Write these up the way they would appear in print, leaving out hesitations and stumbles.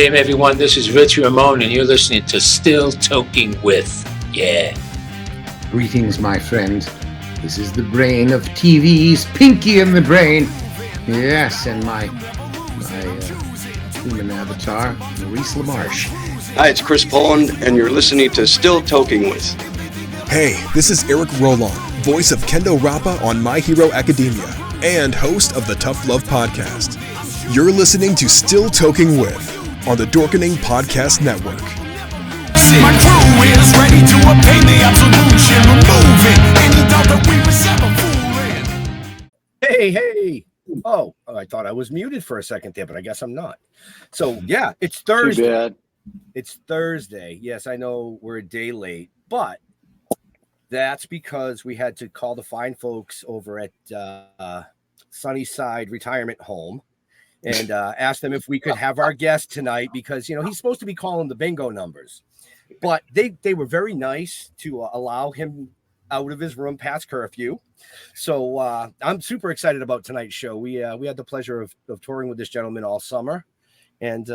game, everyone. This is Rich Ramon, and you're listening to Still Toking with. Yeah. Greetings, my friend. This is the brain of TV's Pinky in the Brain. Yes, and my human avatar, Maurice LaMarche. Hi, it's Chris Poland, and you're listening to Still Toking with. Hey, this is Eric Rolon, voice of Kendo Rappa on My Hero Academia, and host of the Tough Love Podcast. You're listening to Still Toking with on the Dorkening Podcast Network. My crew is ready to obtain the absolution, removing any doubt that we were ever fooling. Hey. Oh, I thought I was muted for a second there, but I guess I'm not. So, yeah, it's Thursday. Too bad. It's Thursday. Yes, I know we're a day late, but that's because we had to call the fine folks over at Sunnyside Retirement Home and ask them if we could have our guest tonight because, he's supposed to be calling the bingo numbers. But they were very nice to allow him out of his room past curfew. So I'm super excited about tonight's show. We had the pleasure of touring with this gentleman all summer. And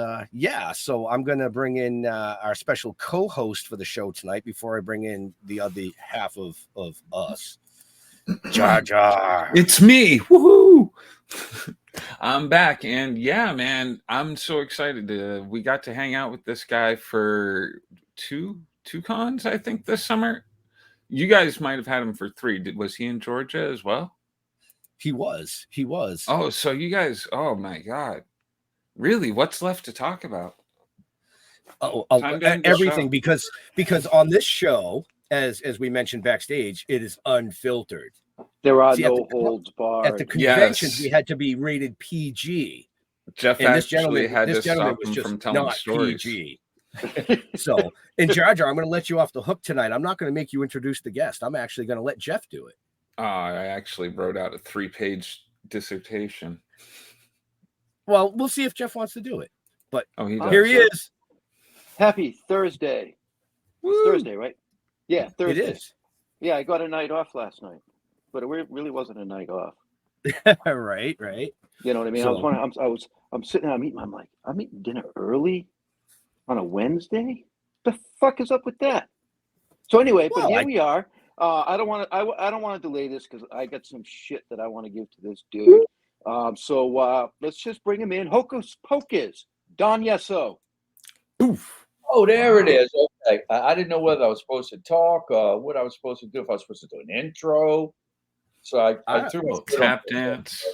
so I'm going to bring in our special co-host for the show tonight before I bring in the other half of us. Jar Jar. It's me. Woohoo! I'm back. And yeah, man, I'm so excited. We got to hang out with this guy for two cons, I think, this summer. You guys might have had him for 3. Was he in Georgia as well? He was. Oh, so you guys, oh my God. Really? What's left to talk about? Everything, because on this show, as we mentioned backstage, it is unfiltered. There are no holds barred. At the conventions, we had to be rated PG. Jeff and actually had to stop him from telling stories. PG. So, and Jar Jar, I'm going to let you off the hook tonight. I'm not going to make you introduce the guest. I'm actually going to let Jeff do it. I actually wrote out a 3-page dissertation. Well, we'll see if Jeff wants to do it. But here he is. Happy Thursday. It's Thursday, right? Yeah, Thursday. It is. Yeah, I got a night off last night, but it really wasn't a night off. Right. You know what I mean? So, I'm sitting there. I'm eating dinner early on a Wednesday. The fuck is up with that? So anyway, but here we are. I don't want to delay this because I got some shit that I want to give to this dude. So let's just bring him in. Hocus Pocus, Don Yesso. Oof. Oh, there it is. Okay. I didn't know whether I was supposed to talk, what I was supposed to do, if I was supposed to do an intro. So I threw a tap dance.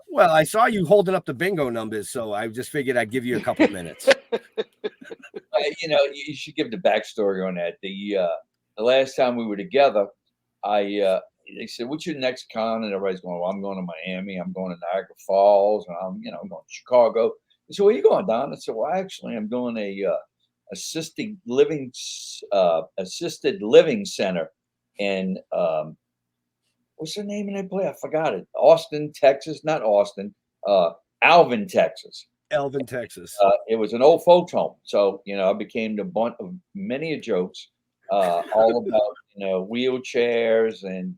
Well, I saw you holding up the bingo numbers, so I just figured I'd give you a couple minutes. You should give the backstory on that. The last time we were together, they said, "What's your next con?" And everybody's going, "Well, I'm going to Miami. I'm going to Niagara Falls, and I'm going to Chicago." I said, "Where are you going, Don?" I said, "Well, actually, I'm doing a assisted living center in what's the name of that place? I forgot it. Austin, Texas, not Austin. Alvin, Texas. Alvin, Texas. It was an old folks home, so I became the butt of many jokes, all about wheelchairs and.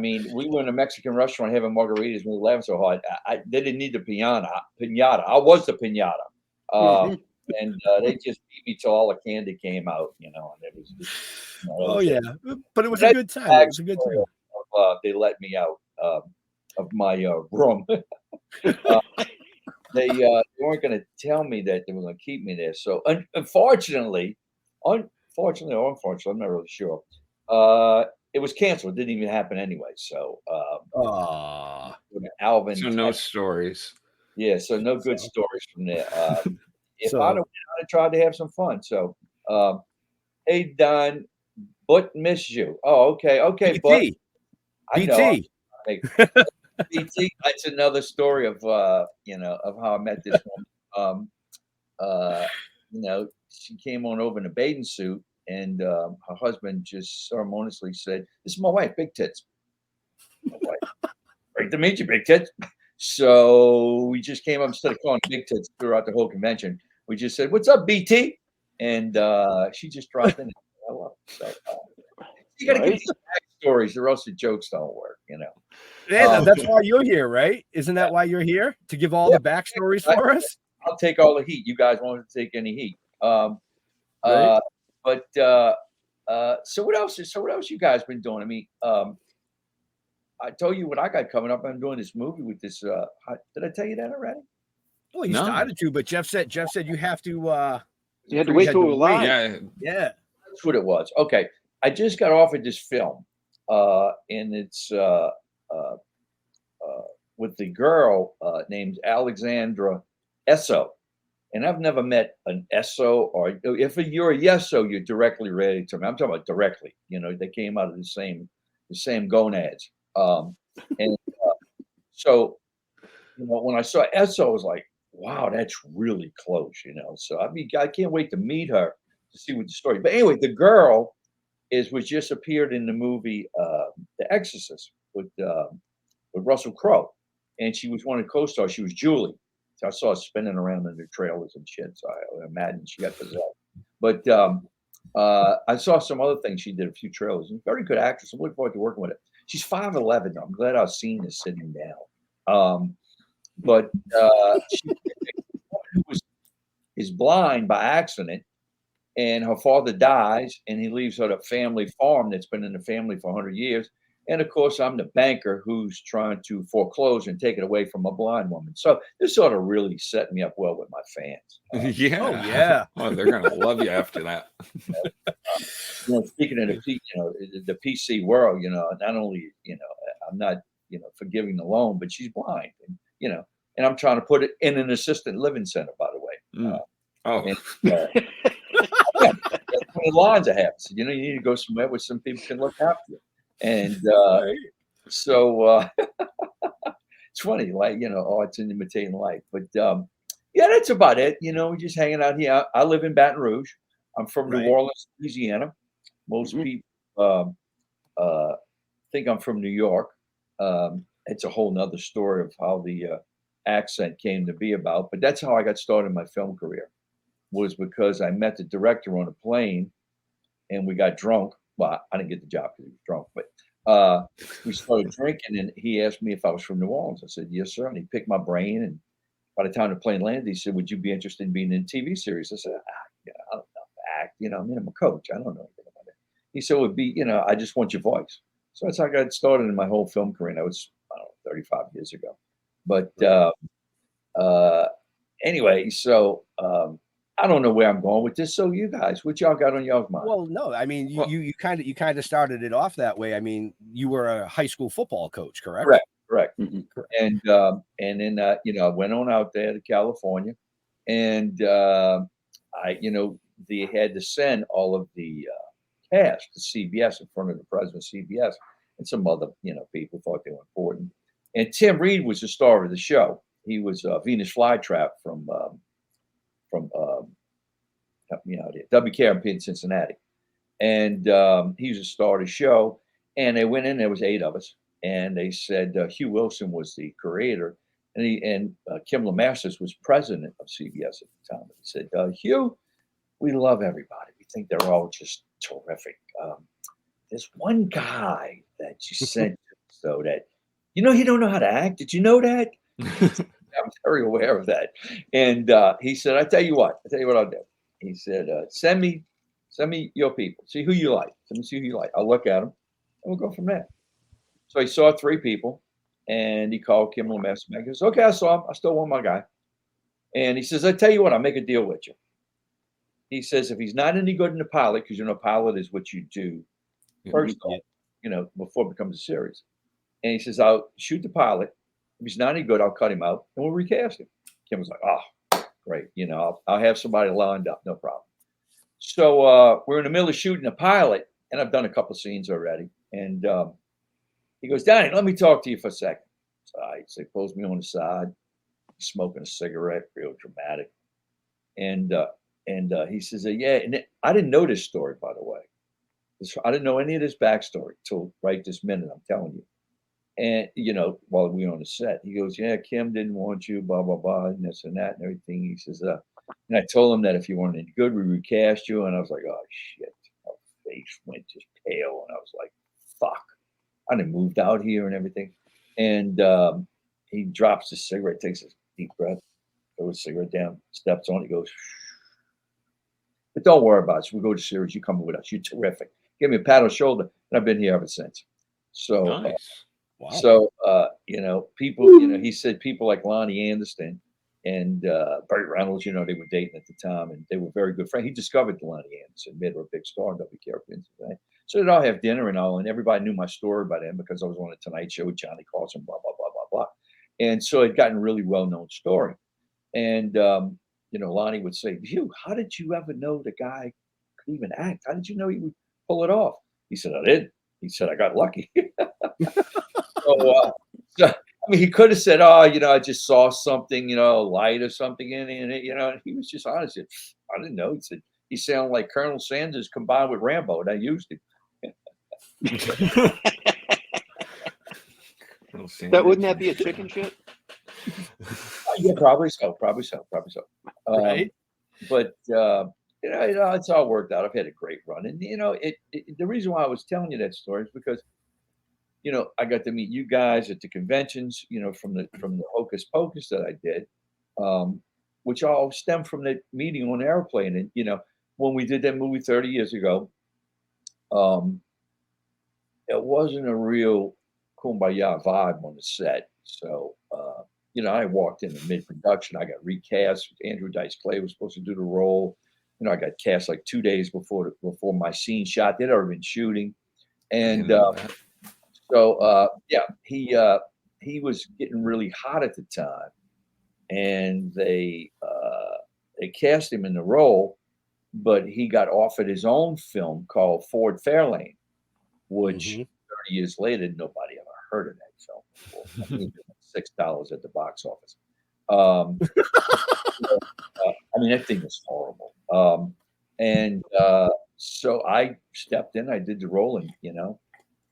We were in a Mexican restaurant having margaritas and we were laughing so hard. They didn't need the pinata. I was the pinata. And they just beat me till all the candy came out, and it was just, but it was a good time. It was a good time. They let me out of my room. They weren't going to tell me that they were going to keep me there. So unfortunately, I'm not really sure. It was canceled. It didn't even happen anyway. So, Alvin. So no stories. Yeah. So no good stories from there. I'd tried to have some fun. So, hey, Don, but miss you. Oh, okay. Okay. BT. I know. BT. That's another story of how I met this woman. She came on over in a bathing suit. And her husband just ceremoniously said, "This is my wife, Big Tits." My wife, "Great to meet you, Big Tits." So we just came up instead of calling Big Tits throughout the whole convention. We just said, "What's up, BT?" And she just dropped in. So you got to get these backstories, or else the jokes don't work. Yeah, that's why you're here, right? Isn't that why you're here, to give all the backstories for us? I'll take all the heat. You guys won't take any heat. Right. So what else? So what else you guys been doing? I mean, I told you what I got coming up. I'm doing this movie with this. Did I tell you that already? Well, you started to, but Jeff said you have to. You had to wait till we're live. Yeah, that's what it was. Okay, I just got offered this film, and it's with the girl named Alexandra Yesso. And I've never met an Yesso, or if you're a Yesso, you're directly related to me. I'm talking about directly. You know, they came out of the same gonads. So, you know, when I saw Yesso, I was like, wow, that's really close. You know, so I mean, I can't wait to meet her to see what the story. But anyway, the girl was just appeared in the movie The Exorcist with Russell Crowe, and she was one of the co-stars. She was Julie. So I saw her spinning around in the trailers and shit. So I imagine she got possessed. But I saw some other things she did, a few trailers. And very good actress. I'm looking forward to working with her. She's 5'11". I'm glad I've seen this sitting down. But she is blind by accident, and her father dies, and he leaves her a family farm that's been in the family for 100 years. And of course, I'm the banker who's trying to foreclose and take it away from a blind woman. So this sort of really set me up well with my fans. Yeah. Oh, yeah. Oh, they're gonna love you after that. You know, speaking of the PC world, you know, not only, you know, I'm not, you know, forgiving the loan, but she's blind, and you know, and I'm trying to put it in an assisted living center, by the way. The lines I have. So, you know, you need to go somewhere where some people can look after you. And so it's funny, like, you know, art's in imitating life. But yeah, that's about it. You know, we're just hanging out here. I live in Baton Rouge. I'm from New Orleans, Louisiana. Most people think I'm from New York. It's a whole nother story of how the accent came to be about. But that's how I got started in my film career, was because I met the director on a plane and we got drunk. Well, I didn't get the job because he was drunk, but we started drinking, and he asked me if I was from New Orleans. I said, yes, sir. And he picked my brain. And by the time the plane landed, he said, would you be interested in being in a TV series? I said, yeah, I don't know, act. You know, I mean, I'm a coach. I don't know anything about it. He said, it would be, you know, I just want your voice. So that's how I got started in my whole film career. That was, I don't know, 35 years ago. But anyway, so I don't know where I'm going with this. So you guys, what y'all got on y'all's mind? Well, no, I mean, you kind of started it off that way. I mean, you were a high school football coach, correct? Correct. Mm-hmm. And then you know, I went on out there to California, and I, you know, they had to send all of the cast to CBS in front of the president of CBS, and some other, you know, people thought they were important. And Tim Reed was the star of the show. He was Venus Flytrap from help me out here, WKRP in Cincinnati, and he was a star of the show. And they went in. There was 8 of us, and they said Hugh Wilson was the creator, and Kim Lemasters was president of CBS at the time. And he said, Hugh, we love everybody. We think they're all just terrific. There's one guy that you sent so that, you know, he don't know how to act. Did you know that? I'm very aware of that. And he said, I tell you what I'll do. He said, send me your people. See who you like. Let me see who you like. I'll look at them, and we'll go from there. So he saw 3 people, and he called Kim Lemasters back. He says, okay, I saw him. I still want my guy. And he says, I tell you what, I'll make a deal with you. He says, if he's not any good in the pilot, because, you know, pilot is what you do first off, you know, before it becomes a series. And he says, I'll shoot the pilot. If he's not any good, I'll cut him out and we'll recast him. Kim was like, oh, great. You know, I'll have somebody lined up. No problem. So we're in the middle of shooting a pilot, and I've done a couple of scenes already. And he goes, Donnie, let me talk to you for a second. So he pulls me on the side. He's smoking a cigarette, real dramatic. And he says, yeah. And I didn't know this story, by the way. I didn't know any of this backstory till right this minute, I'm telling you. And, you know, while we were on the set, he goes, yeah, Kim didn't want you, blah, blah, blah, and this and that and everything. He says, and I told him that if you weren't any good, we recast you. And I was like, oh, shit. My face went just pale. And I was like, fuck. I done moved out here and everything. And he drops the cigarette, takes a deep breath. throws a cigarette down, steps on it, goes, but don't worry about it. So we go to series. You come with us. You're terrific. Give me a pat on the shoulder, and I've been here ever since. So, Nice. Wow. So, people, he said people like Lonnie Anderson and Burt Reynolds, they were dating at the time, and they were very good friends. He discovered Lonnie Anderson, made her a big star in WKRP. So they'd all have dinner and all, and everybody knew my story by then because I was on the Tonight Show with Johnny Carson, blah, blah, blah, blah, blah. And so it gotten a really well-known story. And, Lonnie would say, how did you ever know the guy could even act? How did you know he would pull it off? He said, I did. He said, I got lucky. He could have said, I just saw something, light or something in it, and he was just honest. I didn't know. He said, he sounded like Colonel Sanders combined with Rambo, and I used him. Wouldn't that be a chicken shit? Yeah, probably so. Right. But it's all worked out. I've had a great run, and the reason why I was telling you that story is because I got to meet you guys at the conventions, from the Hocus Pocus that I did, which all stemmed from that meeting on the airplane. And when we did that movie 30 years ago, it wasn't a real kumbaya vibe on the set. So I walked in mid-production. I got recast. Andrew Dice Clay was supposed to do the role. I got cast like 2 days before my scene shot. They'd already been shooting, and he was getting really hot at the time, and they cast him in the role, but he got offered his own film called Ford Fairlane, which 30 years later nobody ever heard of that film before. $6 at the box office. That thing was horrible. So I stepped in. I did the role, and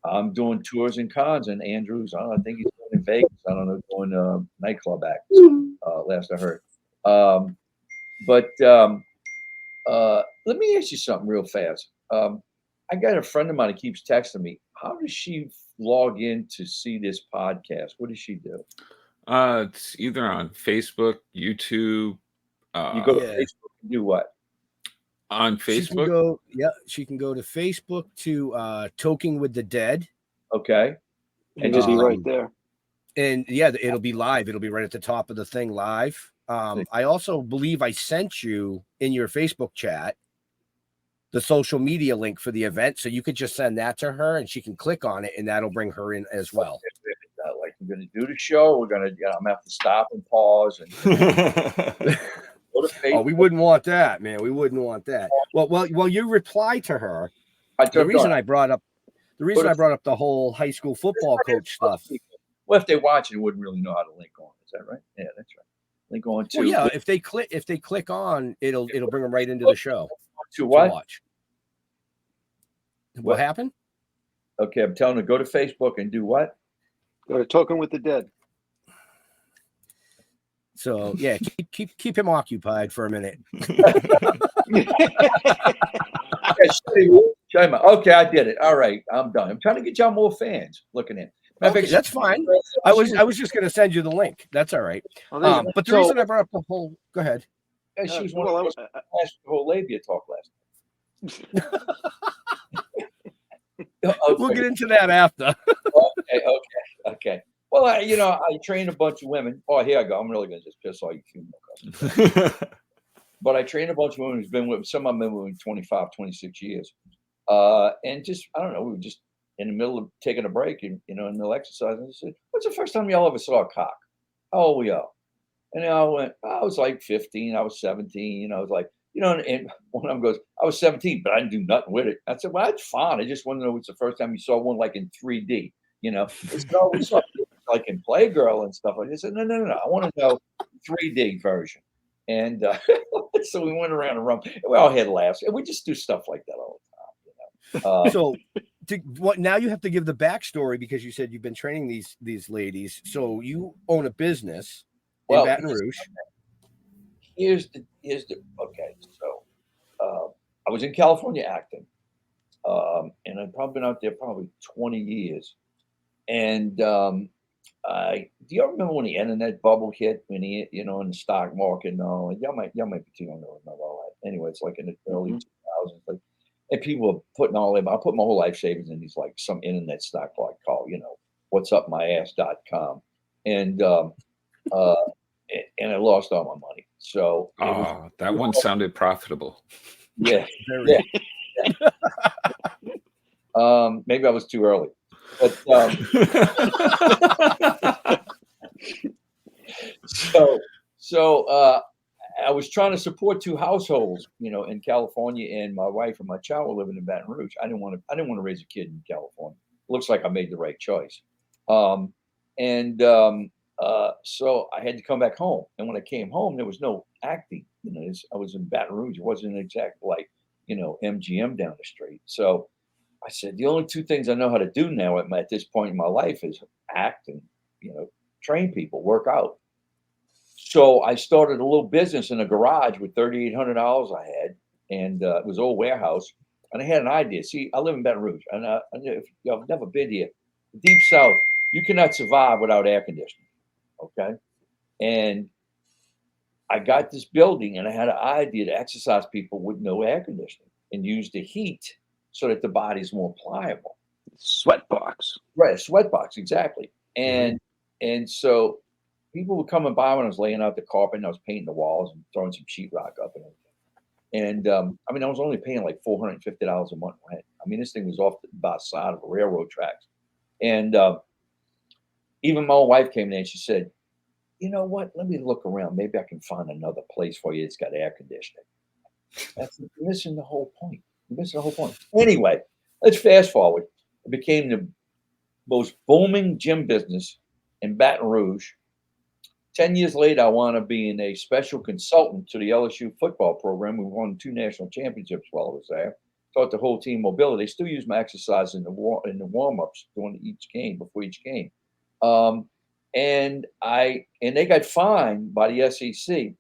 I'm doing tours and cons, and Andrew's, I think he's doing in Vegas. I don't know, doing nightclub acts, last I heard. Let me ask you something real fast. I got a friend of mine that keeps texting me. How does she log in to see this podcast? What does she do? It's either on Facebook, YouTube. You go to Facebook and do what? On Facebook? She can go to Facebook to Toking with the Dead. Okay. And just be right there. And it'll be live. It'll be right at the top of the thing live. I also believe I sent you in your Facebook chat the social media link for the event. So you could just send that to her and she can click on it, and that'll bring her in as well. Like, we're going to do the show. We're going to, I'm going to have to stop and pause. And oh, we wouldn't want that, man. We wouldn't want that. Well, you reply to her. The reason I brought up the whole high school football coach stuff. Well, if they watch it, wouldn't really know how to link on. Is that right? Yeah, that's right. Link on to. Well, yeah, if they click on, it'll bring them right into the show. To what? Watch. What happened? Okay, I'm telling them to go to Facebook and do what? Go to Toking with the Dead. So yeah, keep him occupied for a minute. Okay, I did it. All right, I'm done. I'm trying to get y'all more fans looking in. Okay, that's fine. I was just going to send you the link. That's all right. But the reason I brought up the whole, go ahead. She was one of the whole labia talk last night. Okay. We'll get into that after. Okay. Well, I train a bunch of women. Oh, here I go. I'm really going to just piss all you female. But I train a bunch of women who's been with, some of them have been with 25, 26 years. And just, I don't know, we were just in the middle of taking a break and, in the middle of exercise. And I said, what's the first time y'all ever saw a cock? How old were y'all? And I went, I was like 15, I was 17. I was like, and one of them goes, I was 17, but I didn't do nothing with it. I said, well, that's fine. I just want to know what's the first time you saw one like in 3D, It's always like in Playgirl and stuff like this. I said, no. I want to know 3D version. And so we went around the room. And we all had laughs. And we just do stuff like that all the time. So now you have to give the backstory because you said you've been training these ladies. So you own a business in Baton Rouge. Here's the okay. So I was in California acting, and I've probably been out there probably 20 years. And Do you remember when the internet bubble hit? When in the stock market? No, y'all might be too young to remember all that. Anyway, it's like in the early 2000s, and people were putting all in. I put my whole life savings in these like some internet stock like called whatsupmyass.com, and I lost all my money. So that one sounded profitable. Yeah, yeah. Maybe I was too early. But so I was trying to support two households, in California, and my wife and my child were living in Baton Rouge. I didn't want to raise a kid in California. Looks like I made the right choice. So I had to come back home. And when I came home, there was no acting. I was in Baton Rouge. It wasn't exactly like, MGM down the street. So I said, the only two things I know how to do now at this point in my life is act and, train people, work out. So I started a little business in a garage with $3,800 I had, and it was an old warehouse. And I had an idea. See, I live in Baton Rouge, and if you've never been here, the Deep South, you cannot survive without air conditioning, okay? And I got this building, and I had an idea to exercise people with no air conditioning and use the heat so that the body's more pliable. Sweat box. Right, a sweat box, exactly. And so people would come and buy when I was laying out the carpet and I was painting the walls and throwing some sheetrock up and everything. And I was only paying like $450 a month rent. This thing was off the side of the railroad tracks. And even my old wife came in and she said, you know what? Let me look around. Maybe I can find another place for you that's got air conditioning. That's missing the whole point. Anyway, let's fast forward. It became the most booming gym business in Baton Rouge. 10 years later, I wound up being a special consultant to the LSU football program. We won 2 national championships while I was there. Taught the whole team mobility. They still use my exercise in the warm-ups before each game. And they got fined by the SEC.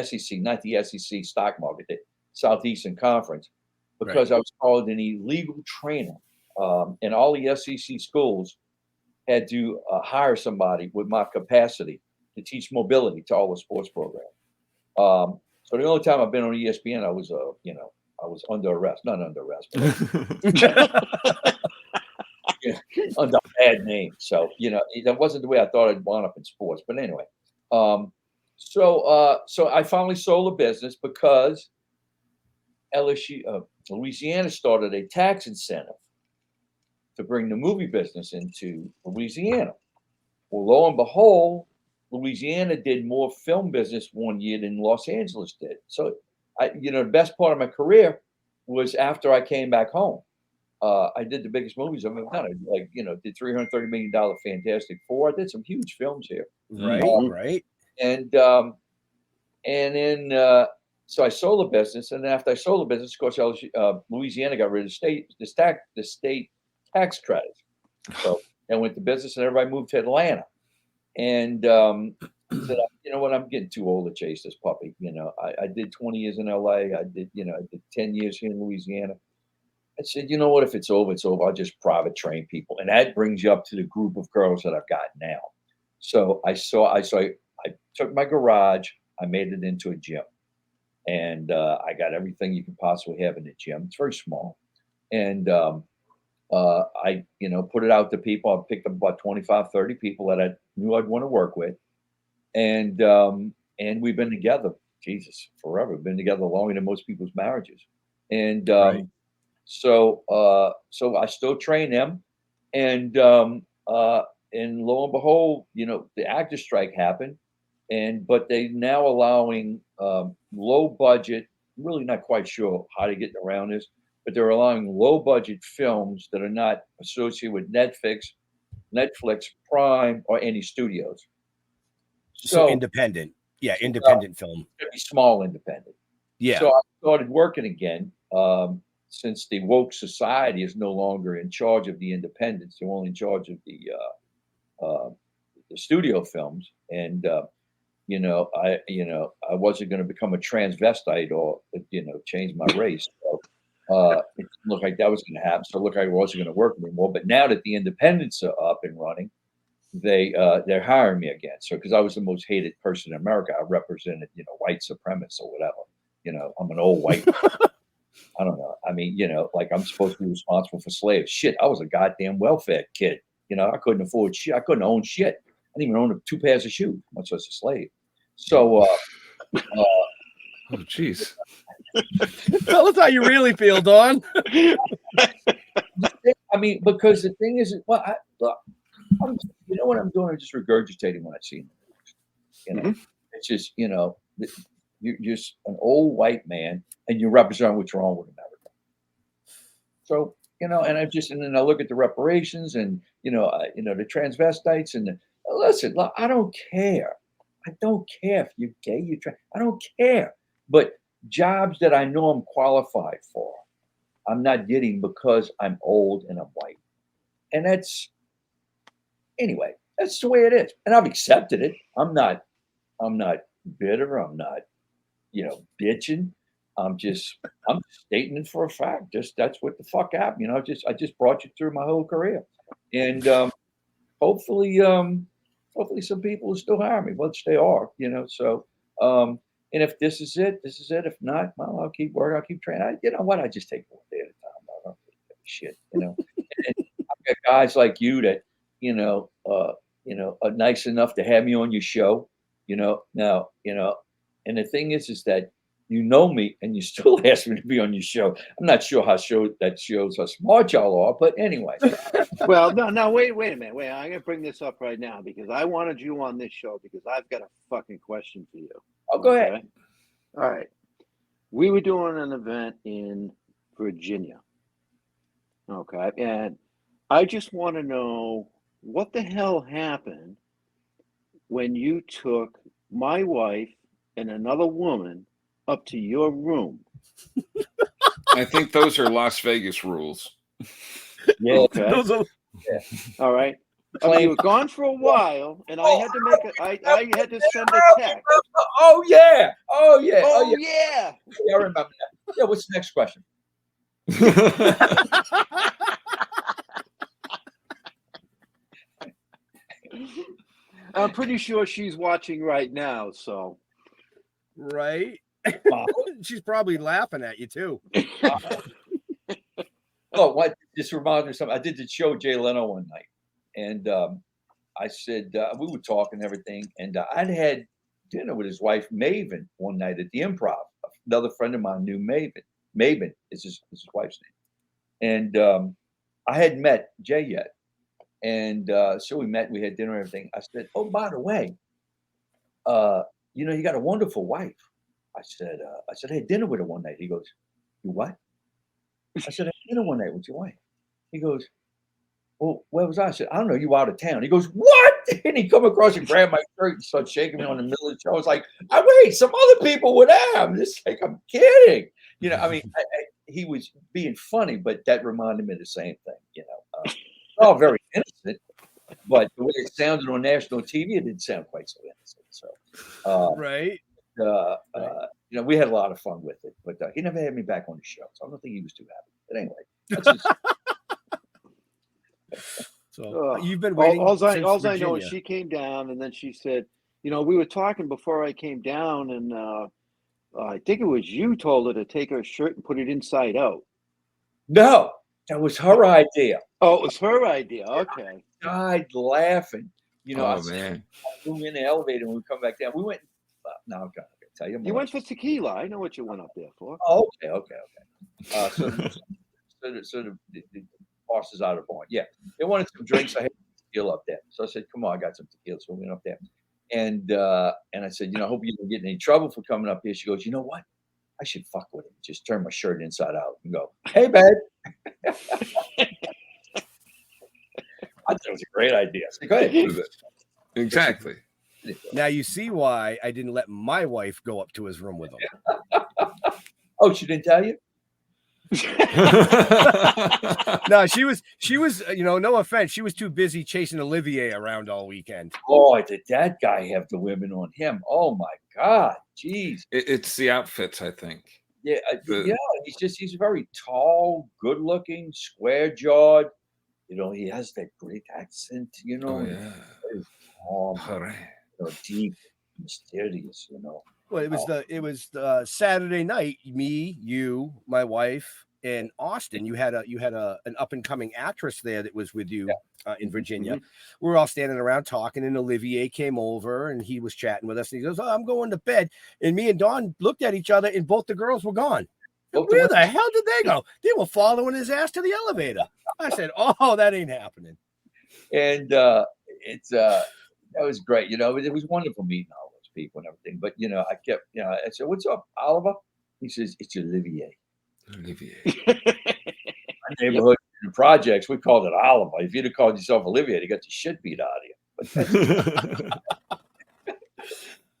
SEC, not the SEC stock market, the Southeastern Conference, because I was called an illegal trainer. And all the SEC schools had to hire somebody with my capacity to teach mobility to all the sports programs. So the only time I've been on ESPN, I was under arrest, not under arrest, but under a bad name. So, that wasn't the way I thought I'd wound up in sports. But anyway, so I finally sold the business because Louisiana started a tax incentive to bring the movie business into Louisiana. Well, lo and behold, Louisiana did more film business one year than Los Angeles did. So, the best part of my career was after I came back home. I did the biggest movies I've ever done. Did $330 million Fantastic Four. I did some huge films here. Right. And then so I sold the business, and then after I sold the business, of course, Louisiana got rid of the state tax credits. So I went to business, and everybody moved to Atlanta. And said, you know what, I'm getting too old to chase this puppy. I did 20 years in LA. I did 10 years here in Louisiana. I said, you know what, if it's over, it's over. I'll just private train people. And that brings you up to the group of girls that I've got now. So I took my garage, I made it into a gym. And I got everything you can possibly have in the gym. It's very small. And I put it out to people. I picked up about 25, 30 people that I knew I'd want to work with. And we've been together, forever. We've been together longer than most people's marriages. And so I still train them. And lo and behold, the actor strike happened. But they now allowing low budget, really not quite sure how to get around this, but they're allowing low budget films that are not associated with Netflix, Prime, or any studios. So independent. Yeah, independent film. It'd be small independent. Yeah. So I started working again since the woke society is no longer in charge of the independents. They're only in charge of the studio films. And I wasn't going to become a transvestite or change my race. So it didn't look like that was going to happen. So it looked like I wasn't going to work anymore. But now that the independents are up and running, they're hiring me again. So because I was the most hated person in America, I represented, white supremacists or whatever. I'm an old white. I don't know. I mean, like I'm supposed to be responsible for slaves. Shit, I was a goddamn welfare kid. I couldn't afford shit. I couldn't own shit. I didn't even own 2 pairs of shoes, much less a slave. So, oh, jeez. Tell us how you really feel, Don. I mean, because the thing is, well, you know what I'm doing? I'm just regurgitating what I've seen. It's just, you're just an old white man, and you represent what's wrong with America. So, and then I look at the reparations, and the transvestites, and listen, look, I don't care. I don't care if you're gay, I don't care. But jobs that I know I'm qualified for, I'm not getting because I'm old and I'm white. And that's the way it is. And I've accepted it. I'm not bitter. I'm not, bitching. I'm stating it for a fact. That's what the fuck happened. I just brought you through my whole career. And hopefully some people will still hire me, which they are, so and if this is it, this is it. If not, well, I'll keep working, I'll keep training. You know what? I just take one day at a time. I don't really give a shit, And I've got guys like you that, are nice enough to have me on your show, now, and the thing is that you know me and you still ask me to be on your show. I'm not sure that shows how smart y'all are, but anyway. Well, no, wait a minute. Wait, I'm going to bring this up right now because I wanted you on this show because I've got a fucking question for you. Oh, go ahead. All right. We were doing an event in Virginia. Okay. And I just want to know what the hell happened when you took my wife and another woman up to your room. I think those are Las Vegas rules. Yeah. Okay. All right. You were gone for a while, and I had to I had to send a text. Oh yeah. Yeah, I remember that. Yeah. What's the next question? I'm pretty sure she's watching right now. So. Right. She's probably laughing at you too. Oh, what? This reminds me of something. I did the show Jay Leno one night, and I said we were talking and everything, and I'd had dinner with his wife Maven one night at the Improv. Another friend of mine knew Maven. Maven is his wife's name, and I hadn't met Jay yet, and so we met. We had dinner and everything. I said, "Oh, by the way, you got a wonderful wife." I said, I had dinner with her one night. He goes, "You what?" I said, "I had dinner one night with your wife." He goes, "Well, where was I?" I said, "I don't know. You were out of town." He goes, "What?" And he come across and grabbed my shirt and started shaking me on the middle of the show. I was like, wait, some other people were there. I'm just like, I'm kidding. He was being funny, but that reminded me of the same thing. It's all very innocent, but the way it sounded on national TV, it didn't sound quite so innocent. So, right. We had a lot of fun with it, but he never had me back on the show, so I don't think he was too happy. But anyway, that's just... So you've been waiting. All I know is she came down, and then she said, we were talking before I came down, and I think it was you told her to take her shirt and put it inside out. No, that was her idea. Oh, it was her idea. Okay. I died laughing. Man. We were in the elevator and we come back down. We went. No, I'm gonna tell you more. You went for tequila. I know what you went up there for. Oh, okay. So the boss is out of the barn. Yeah, they wanted some drinks. I had tequila up there, so I said, "Come on, I got some tequila." So we went up there, and I said, "I hope you don't get in any trouble for coming up here." She goes, "You know what? I should fuck with him. Just turn my shirt inside out and go, 'Hey, babe.'" I thought it was a great idea. So go ahead. Exactly. Now you see why I didn't let my wife go up to his room with him. Oh, she didn't tell you? No, she was, no offense. She was too busy chasing Olivier around all weekend. Oh, did that guy have the women on him? Oh my God. Jeez. It's the outfits, I think. Yeah. He's very tall, good looking, square jawed. he has that great accent, Oh, yeah. very calm, Hooray. deep, mysterious, Well, it was the Saturday night. Me, you, my wife, and Austin. You had an up and coming actress there that was with you in Virginia. Mhm. We were all standing around talking, and Olivier came over and he was chatting with us. And he goes, "Oh, I'm going to bed." And me and Dawn looked at each other, and both the girls were gone. Where the hell did they go? They were following his ass to the elevator. I said, "Oh, that ain't happening." And that was great. It was wonderful meeting all those people and everything. But I kept, I said, "What's up, Oliver?" He says, "It's Olivier." Olivier. My neighborhood in the projects, we called it Oliver. If you'd have called yourself Olivier, you got the shit beat out of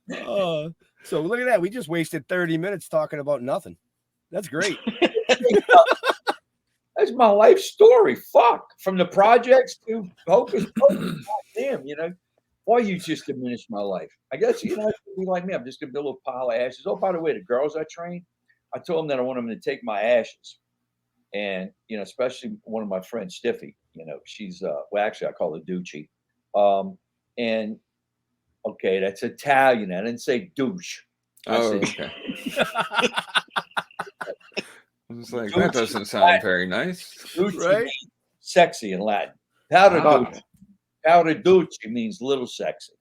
you. So look at that. We just wasted 30 minutes talking about nothing. That's great. That's my life story. Fuck. From the projects to Hocus Pocus. Damn, why you just diminished my life? I guess, be like me. I'm just going to be a little pile of ashes. Oh, by the way, the girls I train, I told them that I want them to take my ashes. And, especially one of my friends, Stiffy, she's, actually I call her Ducci. And, okay, that's Italian. I didn't say douche. Okay. I was like, that doesn't sound very nice. Ducci Right? means sexy in Latin. Powder Ducci means little sexy.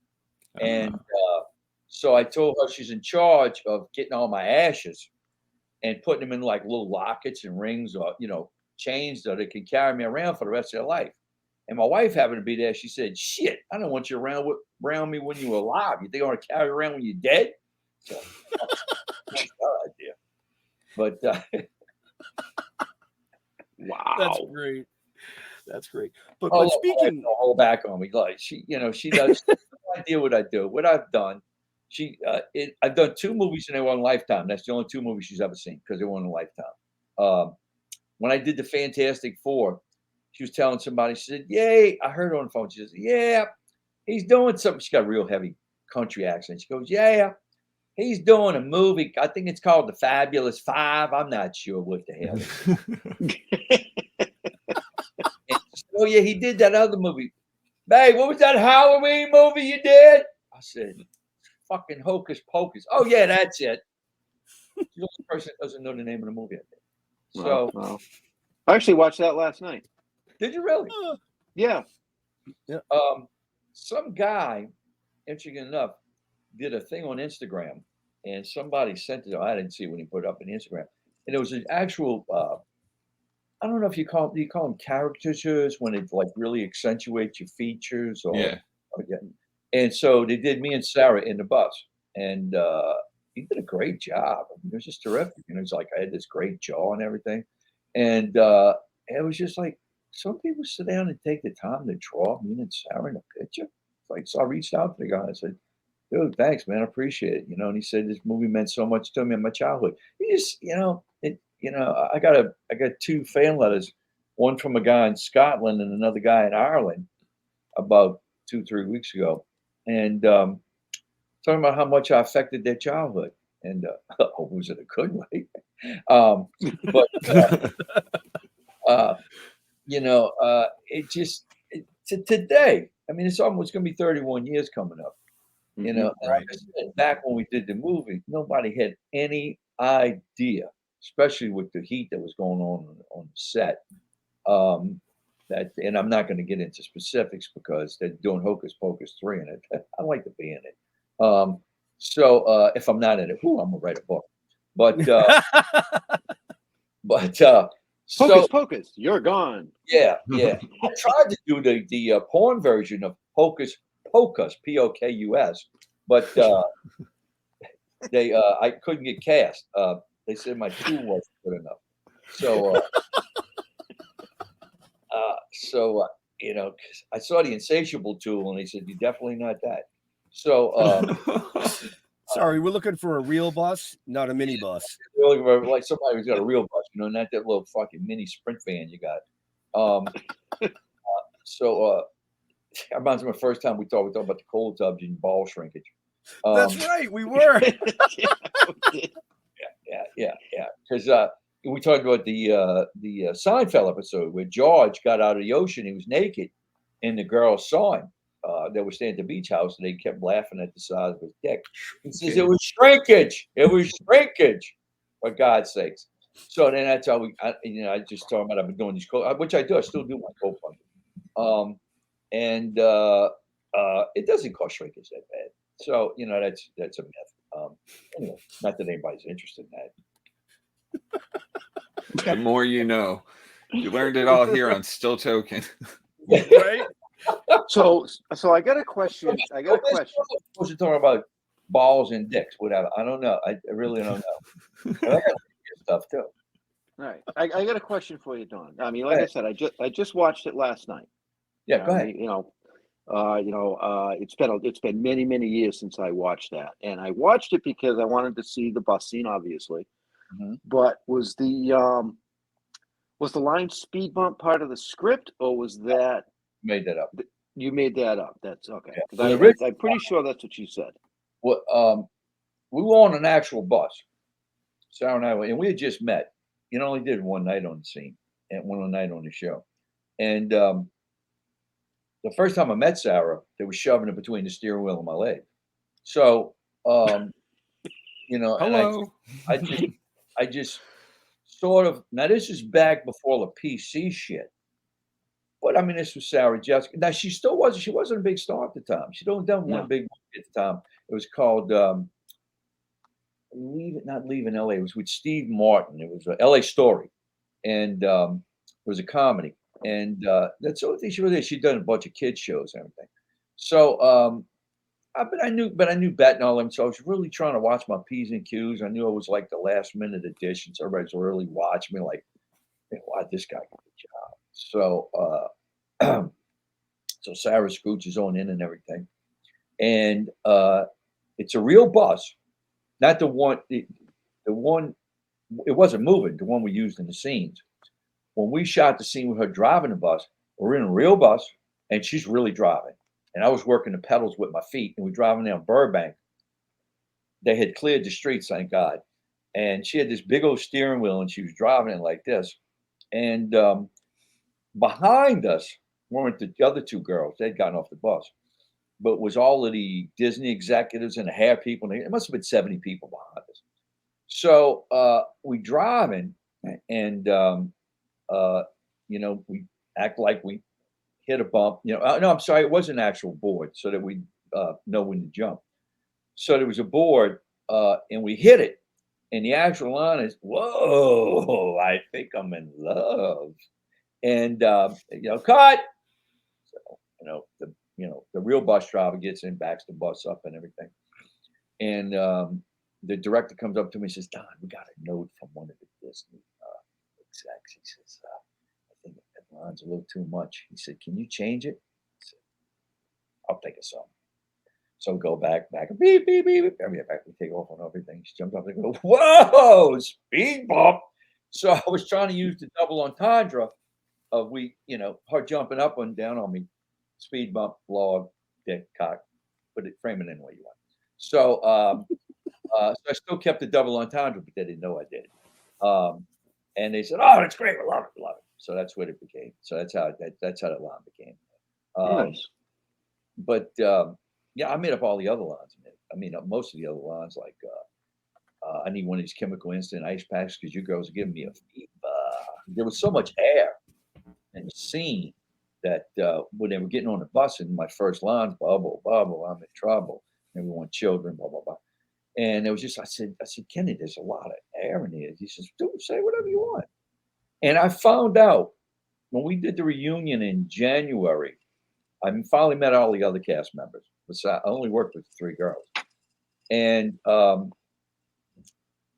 And so I told her she's in charge of getting all my ashes and putting them in like little lockets and rings or, chains that they can carry me around for the rest of their life. And my wife happened to be there. She said, "Shit, I don't want you around me when you're alive. You think I want to carry you around when you're dead?" So, that's our idea. But wow, That's great. That's great. But speaking, hold back on me. Like she does. She has no idea what I do. What I've done. I've done 2 movies in one Lifetime. That's the only 2 movies she's ever seen because they were in a Lifetime. When I did the Fantastic Four, she was telling somebody. She said, "Yay!" I heard her on the phone. She says, "Yeah, he's doing something." She got a real heavy country accent. She goes, "Yeah, he's doing a movie. I think it's called The Fabulous Five. I'm not sure what the hell." "Oh yeah, he did that other movie." "Babe, what was that Halloween movie you did?" I said, "Fucking Hocus Pocus." "Oh yeah, that's it." She's the only person that doesn't know the name of the movie. I think. So wow. I actually watched that last night. Did you really? Yeah. Some guy, interesting enough, did a thing on Instagram, and somebody sent it. I didn't see it when he put it up on Instagram, and it was an actual. I don't know if you call them caricatures when it like really accentuates your features or yeah. And so they did me and Sarah in the bus, and he did a great job. I mean, it was just terrific. It's like I had this great jaw and everything, and it was just like some people sit down and take the time to draw me and Sarah in a picture. Like, so I reached out to the guy and said, "Dude, thanks, man, I appreciate it." And he said this movie meant so much to me in my childhood. He just, I got 2 fan letters, one from a guy in Scotland and another guy in Ireland about 2-3 weeks ago. And talking about how much I affected their childhood. And was it a good way? It just today, I mean, it's almost going to be 31 years coming up. And like I said, back when we did the movie, nobody had any idea, especially with the heat that was going on the set. And I'm not going to get into specifics because they're doing Hocus Pocus 3 in it. I like to be in it. So if I'm not in it, I'm gonna write a book. But Hocus Pocus, you're gone. Yeah. I tried to do the porn version of Hocus Pocus, P-O-K-U-S, but I couldn't get cast. They said my tool wasn't good enough. So I saw the Insatiable tool, and they said, "You're definitely not that." So sorry, we're looking for a real bus, not a mini bus. We're looking for like somebody who's got a real bus, not that little fucking mini sprint van you got. So I reminds me of the first time we talked about the cold tubs and ball shrinkage. That's right, we were. Yeah. Because we talked about the Seinfeld episode where George got out of the ocean. He was naked, and the girls saw him. They were staying at the beach house, and they kept laughing at the size of his dick. He says, "It was shrinkage. It was shrinkage, for God's sakes." So then that's how I just told him that I've been doing these cold, which I do. I still do my cold plunge. And it doesn't cause shrinkage that bad. So that's a myth. Anyway, not that anybody's interested in that. The more you know. You learned it all here on Still Toking. Right? So I got a question. I got a question. Supposed to talk about balls and dicks, whatever. I don't know. I really don't know. I got stuff too. All right, I got a question for you, Don. I mean, like I said, I just watched it last night. Yeah, go ahead. It's been many years since I watched that, and I watched it because I wanted to see the bus scene, obviously. Mm-hmm. But was the line speed bump part of the script, or was that made that up? You made that up. That's okay. Yeah. I'm pretty sure that's what you said. Well, we were on an actual bus, Sarah and I, and we had just met. You only did one night on the scene and one night on the show, and the first time I met Sarah, they were shoving it between the steering wheel and my leg. So, Hello. And I just sort of, now this is back before the PC shit. But I mean, this was Sarah Jessica. Now she wasn't a big star at the time. She'd only done one big movie at the time. It was called not Leaving LA. It was with Steve Martin. It was LA Story. And it was a comedy. And that's the only thing she was there. She'd done a bunch of kids shows and everything. So but I knew Bet and all them. So I was really trying to watch my P's and Q's. I knew it was like the last minute edition. So everybody's really watching me like, hey, why'd this guy get the job? So so Sarah scooches on in and everything. And it's a real bus, not the one, the one, it wasn't moving, the one we used in the scenes. When we shot the scene with her driving the bus, we're in a real bus and she's really driving. And I was working the pedals with my feet and we're driving down Burbank. They had cleared the streets, thank God. And she had this big old steering wheel and she was driving it like this. And behind us weren't the other two girls. They'd gotten off the bus. But was all of the Disney executives and the hair people. It must have been 70 people behind us. So we driving and, we act like we hit a bump. No, I'm sorry. It was an actual board so that we know when to jump. So there was a board and we hit it. And the actual line is, whoa, I think I'm in love. And, cut. So, the real bus driver gets in, backs the bus up and everything. And the director comes up to me and says, Don, we got a note from one of the Disney execs. He says, I think that line's a little too much. He said, can you change it? I said, I'll take a song. So go back, beep, beep, beep. Back, we take off on everything. She jumped up and go, whoa, speed bump. So I was trying to use the double entendre of her jumping up and down on me. Speed bump, log, dick, cock, frame it any way you want. So, so I still kept the double entendre, but they didn't know I did. And they said, "Oh, that's great, we love it." So that's what it became. So that's how that line became. Nice. But I made up all the other lines. I mean, most of the other lines, like I need one of these chemical instant ice packs because you girls are giving me a fever. There was so much air in the scene that when they were getting on the bus and my first lines, bubble, bubble, I'm in trouble. And we want children, blah, blah, blah. And it was just, I said, Kenny, there's a lot of air in here. He says, dude, say whatever you want. And I found out when we did the reunion in January, I finally met all the other cast members. I only worked with 3 girls. And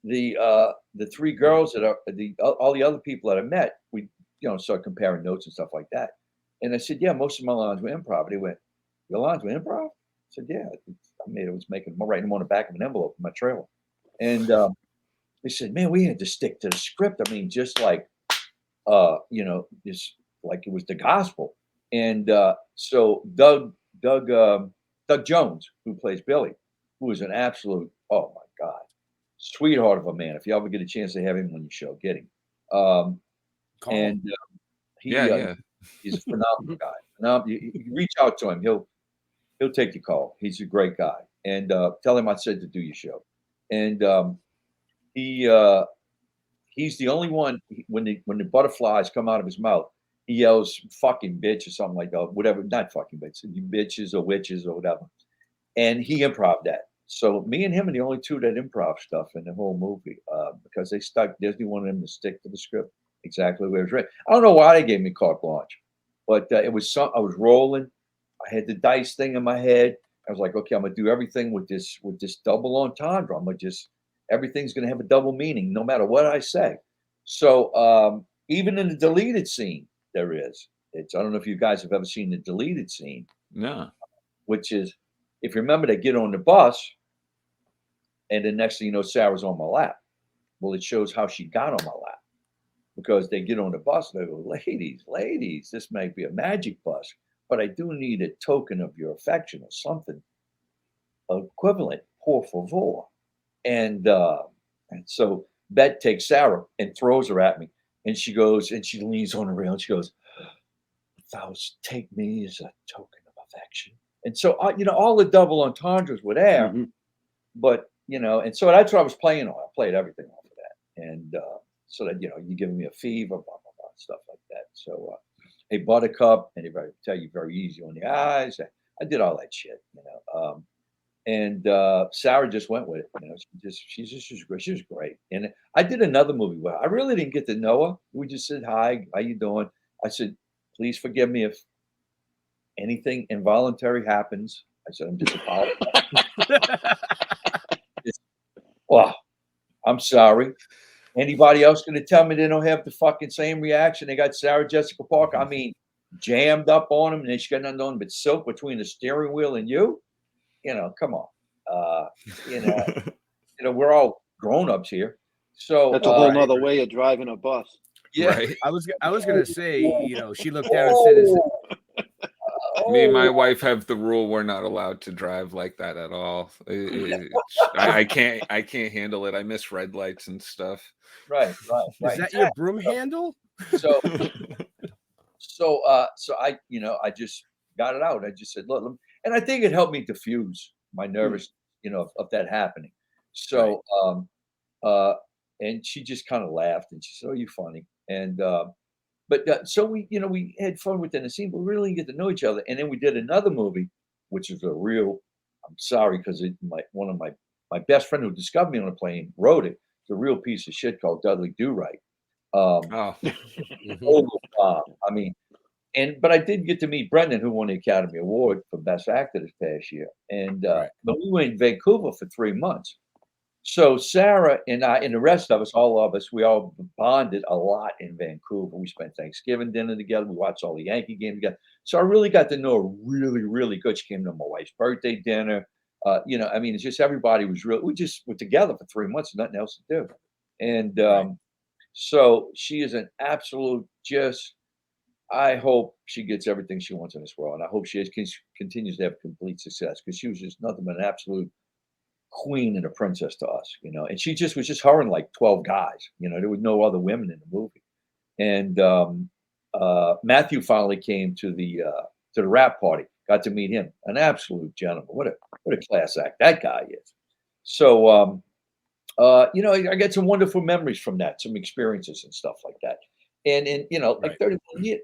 the 3 girls that are all the other people that I met, we started comparing notes and stuff like that. And I said, yeah, most of my lines were improv. They went, your lines were improv? I said, yeah. I was writing them on the back of an envelope in my trailer. And they said, man, we had to stick to the script. I mean, just like, just like it was the gospel. And so Doug Jones, who plays Billy, who is an absolute, oh my God, sweetheart of a man. If you ever get a chance to have him on your show, get him. And he's a phenomenal guy. Now you reach out to him, he'll take your call. He's a great guy, and tell him I said to do your show. And he's the only one when the butterflies come out of his mouth, he yells "fucking bitch" or something like that, whatever. Not fucking bitch, you bitches or witches or whatever. And he improv that. So me and him are the only two that improv stuff in the whole movie because they stuck. Disney wanted him to stick to the script exactly where it was written. I don't know why they gave me carte blanche, but it was I was rolling. I had the dice thing in my head. I was like, okay, I'm gonna do everything with this double entendre. I'm gonna everything's gonna have a double meaning, no matter what I say. So even in the deleted scene, there is. I don't know if you guys have ever seen the deleted scene. No. Which is, if you remember, they get on the bus, and the next thing you know, Sarah's on my lap. Well, it shows how she got on my lap because they get on the bus and they go, ladies, this might be a magic bus, but I do need a token of your affection or something equivalent, por favor. And so Bet takes Sarah and throws her at me, and she goes and she leans on the rail and she goes, "Thou take me as a token of affection." And so all the double entendres were there, but and so that's what I was playing on. I played everything off of that, and so that you're giving me a fever, blah blah blah, stuff like that. So hey, Buttercup, anybody tell you very easy on the eyes. I did all that shit, and Sarah just went with it. She's great. She was great. And I did another movie where I really didn't get to know her. We just said, "Hi, how you doing?" I said, "Please forgive me if anything involuntary happens." I said, "I'm just apologizing." Well, I'm sorry. Anybody else going to tell me they don't have the fucking same reaction? They got Sarah Jessica Parker. I mean, jammed up on them, and then she got nothing but silk between the steering wheel and you. Come on. We're all grown-ups here. So that's a whole nother way of driving a bus. Yeah. Right. I was gonna say, she looked down and said, "Is it?" Me and my wife have the rule we're not allowed to drive like that at all. I can't handle it. I miss red lights and stuff. Right. Is that your broom handle? So I just got it out. I just said, look, and I think it helped me diffuse my nervous, of that happening. So, and she just kind of laughed and she said, "Oh, you're funny." And, so we had fun within the scene, but we really didn't get to know each other. And then we did another movie, which is I'm sorry, because one of my best friend who discovered me on a plane wrote it. It's a real piece of shit called Dudley Do Right. I mean, but I did get to meet Brendan, who won the Academy Award for Best Actor this past year. And but we were in Vancouver for 3 months. So Sarah and I and the rest of us, all of us, we all bonded a lot in Vancouver. We spent Thanksgiving dinner together. We watched all the Yankee games together. So I really got to know her really, really good. She came to my wife's birthday dinner. It's just everybody was real. We just were together for 3 months, nothing else to do. And so she is an absolute I hope she gets everything she wants in this world. And I hope she continues to have complete success, because she was just nothing but an absolute queen and a princess to us, and she was just her and like 12 guys, there was no other women in the movie. And Matthew finally came to the rap party, got to meet him, an absolute gentleman. What a class act that guy is. So I get some wonderful memories from that, some experiences and stuff like that. And in 31 years,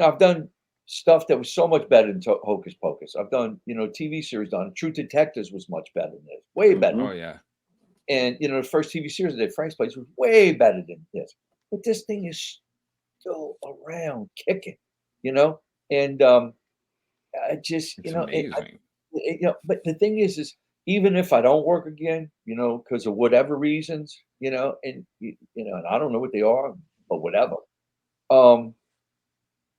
I've done stuff that was so much better than Hocus Pocus. I've done, TV series done. True Detectives was much better than this, way better. Oh yeah. And the first TV series I did, Frank's Place, was way better than this. But this thing is still around, kicking, And I just, It's amazing. But the thing is even if I don't work again, because of whatever reasons, and I don't know what they are, but whatever.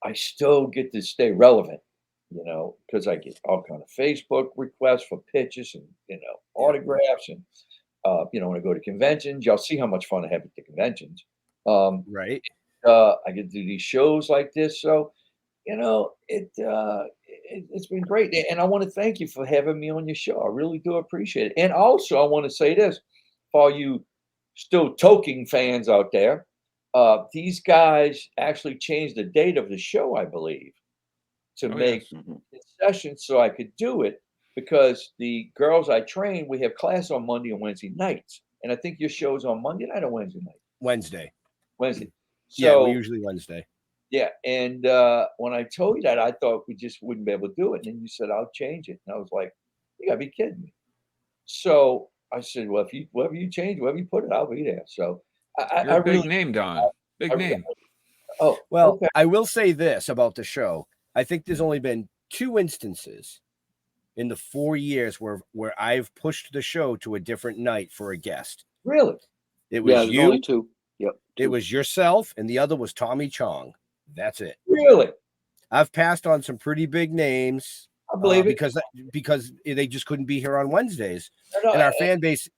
I still get to stay relevant, because I get all kind of Facebook requests for pictures and, autographs. And, when I go to conventions, y'all see how much fun I have at the conventions. Right. I get to do these shows like this. So, it's been great. And I want to thank you for having me on your show. I really do appreciate it. And also, I want to say this for you still Toking fans out there, these guys actually changed the date of the show, I believe, to make concessions so I could do it, because the girls I train, we have class on Monday and Wednesday nights. And I think your show's on Monday night or Wednesday night? Wednesday. So, yeah, we usually Wednesday. Yeah. And when I told you that, I thought we just wouldn't be able to do it. And then you said, I'll change it. And I was like, you gotta be kidding me. So I said, well, whatever you change, wherever you put it, I'll be there. So You're a big name, Don. Big name. Oh, well, okay. I will say this about the show. I think there's only been 2 instances in the 4 years where I've pushed the show to a different night for a guest. Really? It was you. Only 2. Yep. 2. It was yourself, and the other was Tommy Chong. That's it. Really? I've passed on some pretty big names. I believe it. Because they just couldn't be here on Wednesdays. And our fan base,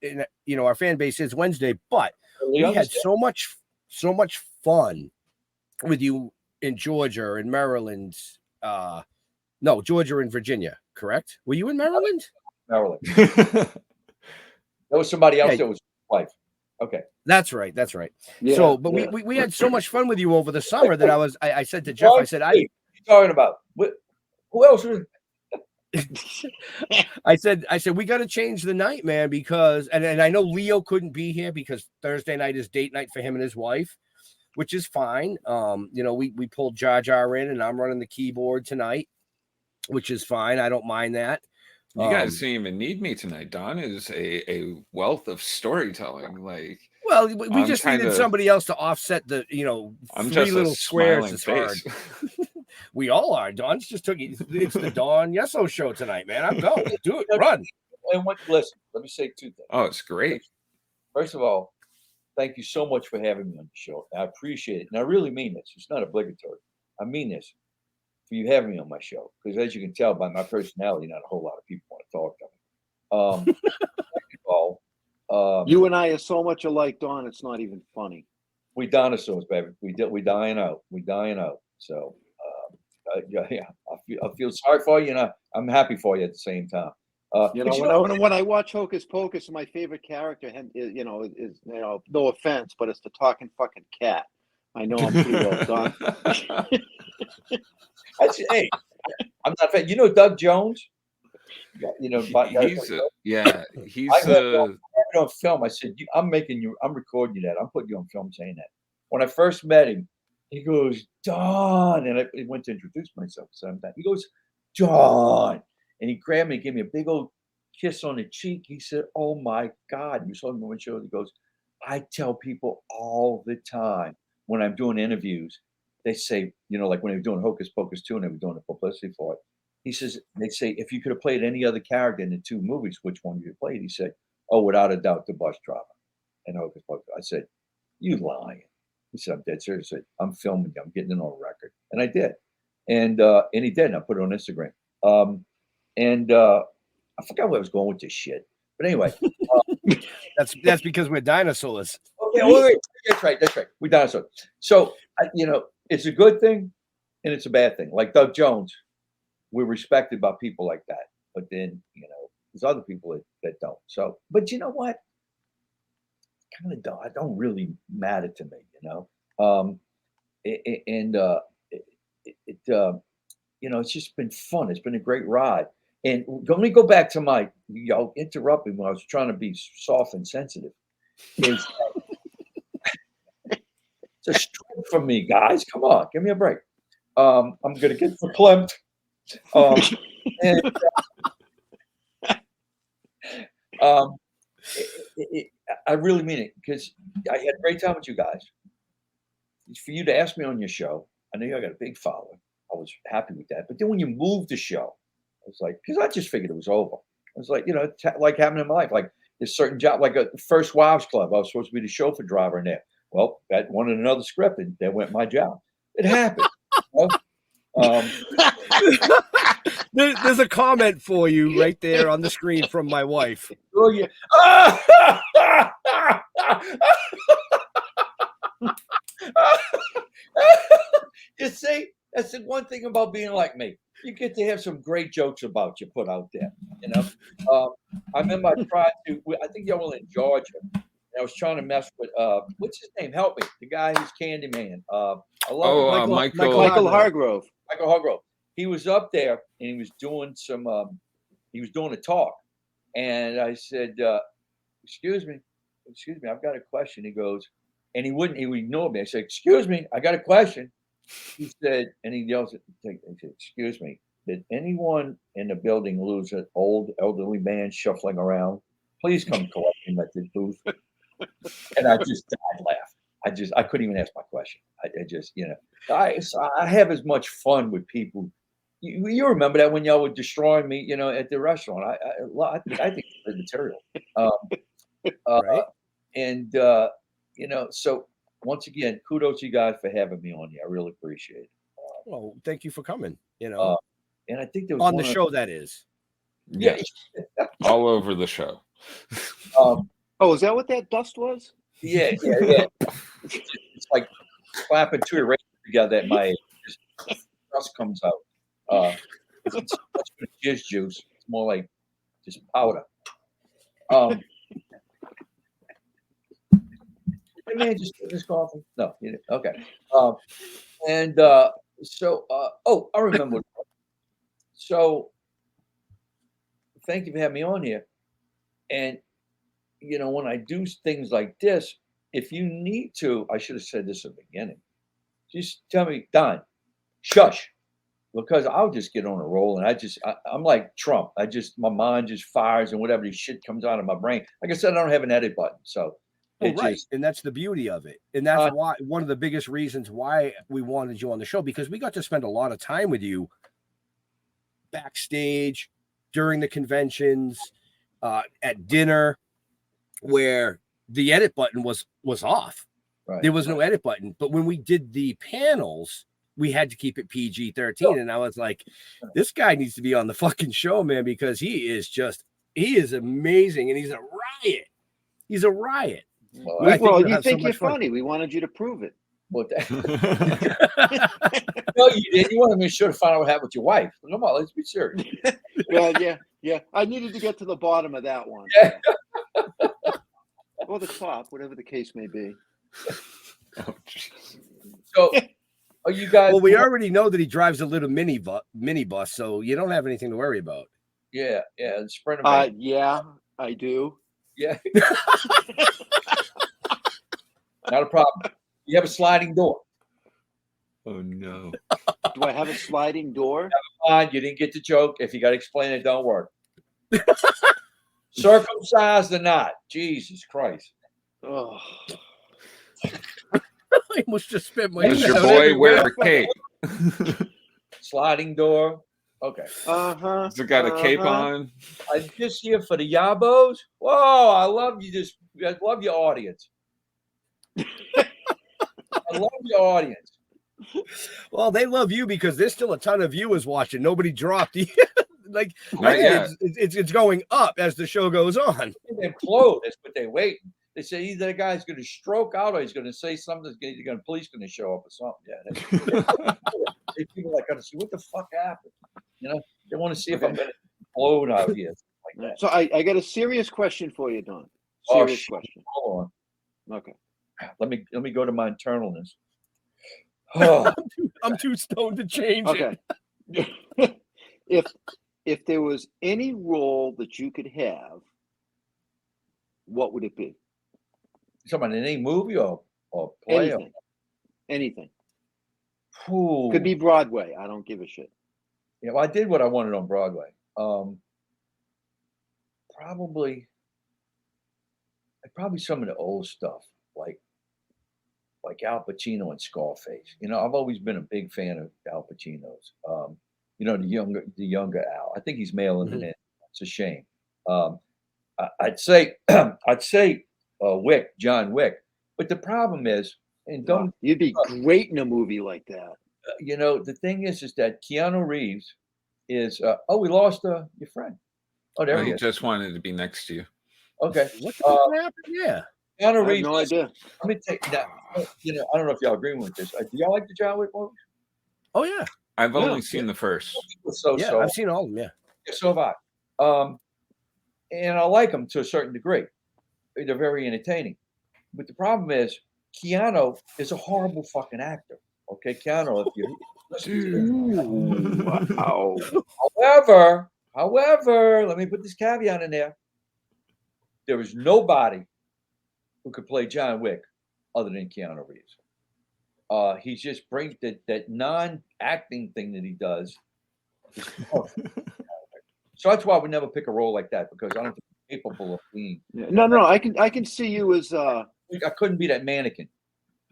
our fan base is Wednesday, but we had so much fun with you in Georgia and Maryland. No, Georgia and Virginia, correct? Were you in Maryland? Maryland. There was somebody else that was wife. Okay. That's right. Yeah, so, but we had so much fun with you over the summer that I said to Jeff, I said, what are you talking about? Who else was I said, we got to change the night, man, because, and I know Leo couldn't be here because Thursday night is date night for him and his wife, which is fine. We pulled Jar Jar in, and I'm running the keyboard tonight, which is fine. I don't mind that. You guys didn't even need me tonight. Don is a wealth of storytelling. Like, well, we just needed somebody else to offset the, I'm 3 just little squares. It's hard. We all are. Don's just took it. It's the Don Yesso show tonight, man. I'm going. Do it. Run. And listen, let me say 2 things. Oh, it's great. First of all, thank you so much for having me on the show. I appreciate it. And I really mean this. It's not obligatory. I mean this for you having me on my show. Because as you can tell by my personality, not a whole lot of people want to talk to me. Second of all, you and I are so much alike, Don, it's not even funny. We dinosaurs, baby. We dying out. We dying out. So I feel sorry for you, and I'm happy for you at the same time. When I watch Hocus Pocus, my favorite character, is no offense, but it's the talking fucking cat. I know I'm pretty well done. Hey, I'm not fan. You know Doug Jones? He's I have it on film. I said, I'm recording you that. I'm putting you on film saying that. When I first met him, he goes, Don, and I went to introduce myself sometime. He goes, Don, and he grabbed me and gave me a big old kiss on the cheek. He said, oh my God. He was talking about my show. He goes, I tell people all the time when I'm doing interviews, they say, like when they were doing Hocus Pocus 2 and they were doing the publicity for it. He says, they say, if you could have played any other character in the 2 movies, which one you played? He said, oh, without a doubt, the bus driver and Hocus Pocus. I said, you lying. He said, I'm dead serious. I said, I'm filming you. I'm getting it on record. And I did. And he did. And I put it on Instagram. I forgot where I was going with this shit. But anyway. That's because we're dinosaurs. Okay, wait. That's right. We're dinosaurs. So, it's a good thing and it's a bad thing. Like Doug Jones, we're respected by people like that. But then, there's other people that don't. So, but you know what? Kind of don't. It don't really matter to me, it's just been fun. It's been a great ride. And let me go back to y'all interrupted when I was trying to be soft and sensitive. It's a strength for me, guys. Come on, give me a break. I'm gonna get verklempt. I really mean it because I had a great time with you guys. For you to ask me on your show, I know I got a big following. I was happy with that. But then when you moved the show, I was like, because I just figured it was over. I was like, it's like happening in my life. Like this certain job, like a First Wives Club. I was supposed to be the chauffeur driver in there. Well, that wanted another script, and that went my job. It happened. There's a comment for you right there on the screen from my wife. Oh yeah. You see, that's the one thing about being like me. You get to have some great jokes about you put out there. I remember I tried to. I think y'all were in Georgia. I was trying to mess with what's his name? Help me. The guy who's Candyman. I love him. Michael Hargrove. Michael Hargrove. He was up there and he was doing a talk. And I said, excuse me, I've got a question. He goes, and he would ignore me. I said, excuse me, I got a question. He said, and he yells at me, he said, excuse me, did anyone in the building lose an old elderly man shuffling around? Please come collect him at the booth. And I just died laugh. I couldn't even ask my question. I just, I have as much fun with people. You remember that when y'all were destroying me, at the restaurant. I think it's the material. Right. And so once again, kudos to you guys for having me on here. I really appreciate it. Well, thank you for coming. And I think there was on the show that is. Yes. All over the show. Is that what that dust was? Yeah. It's like clapping two erasers together at my age. Just dust comes out. It's jizz juice. It's more like just powder. Hey man, just coffee. No, okay. I remember. So, thank you for having me on here. And when I do things like this, if you need to, I should have said this at the beginning. Just tell me, Don, shush, because I'll just get on a roll, and I'm like Trump. My mind just fires, and whatever shit comes out of my brain. Like I said, I don't have an edit button, so. Right, and that's the beauty of it, and that's why one of the biggest reasons why we wanted you on the show, because we got to spend a lot of time with you backstage, during the conventions, at dinner, where the edit button was off. Right. There was no edit button, but when we did the panels, we had to keep it PG-13, and I was like, this guy needs to be on the fucking show, man, because he is amazing, and he's a riot. He's a riot. Well, you think you're funny. We wanted you to prove it. What? No, you didn't. You wanted me to show to find out what happened with your wife. Come on, let's be serious. Yeah. I needed to get to the bottom of that one. Or the top, whatever the case may be. Oh, so, are you guys? Well, we already know that he drives a little minibus, so you don't have anything to worry about. Yeah, the Sprinter. Yeah, I do. Yeah. Not a problem. You have a sliding door. Oh no. Do I have a sliding door? Never mind. You didn't get the joke. If you got to explain it, don't worry. Circumcised or not. Jesus Christ. Oh. I almost just spit my Does your boy wear a cape? Sliding door. Okay. Has it got a cape on? I'm just here for the yabos. Whoa, I love you. I love your audience. I love your audience. Well, they love you because there's still a ton of viewers watching. Nobody dropped. It's going up as the show goes on. They implode. That's what they're waiting. They say either the guy's going to stroke out or he's going to say something. The police going to show up or something. Yeah. People are going to see what the fuck happened. They want to see if I'm going to explode out here. Like that. So I got a serious question for you, Don. Serious question. Hold on. Okay. Let me go to my internalness. Oh. I'm too stoned to change it. If there was any role that you could have, what would it be? Talking about in any movie or play? Anything. Ooh. Could be Broadway. I don't give a shit. Yeah, well, I did what I wanted on Broadway. Probably some of the old stuff, like Al Pacino and Scarface. I've always been a big fan of Al Pacino's. The younger Al. I think he's mailing it in. It's a shame. I'd say Wick, John Wick. But the problem is, you'd be great in a movie like that. The thing is that Keanu Reeves is. We lost your friend. Oh, there he is. Just wanted to be next to you. Okay. What the fuck happened? Yeah. Keanu Reeves. I have no idea. Let me take that. I don't know if y'all agree with this. Do y'all like the John Wick movies? Oh yeah. I've only seen the first. I've seen all of them. Yeah, so have I. And I like them to a certain degree. They're very entertaining. but the problem is Keanu is a horrible fucking actor. Okay, Keanu, if you Wow. however, let me put this caveat in there. There is nobody who could play John Wick other than Keanu Reeves. He just brings that non-acting thing that he does. So that's why I would never pick a role like that, because I don't think I'm capable of being. No. I can see you as I couldn't be that mannequin.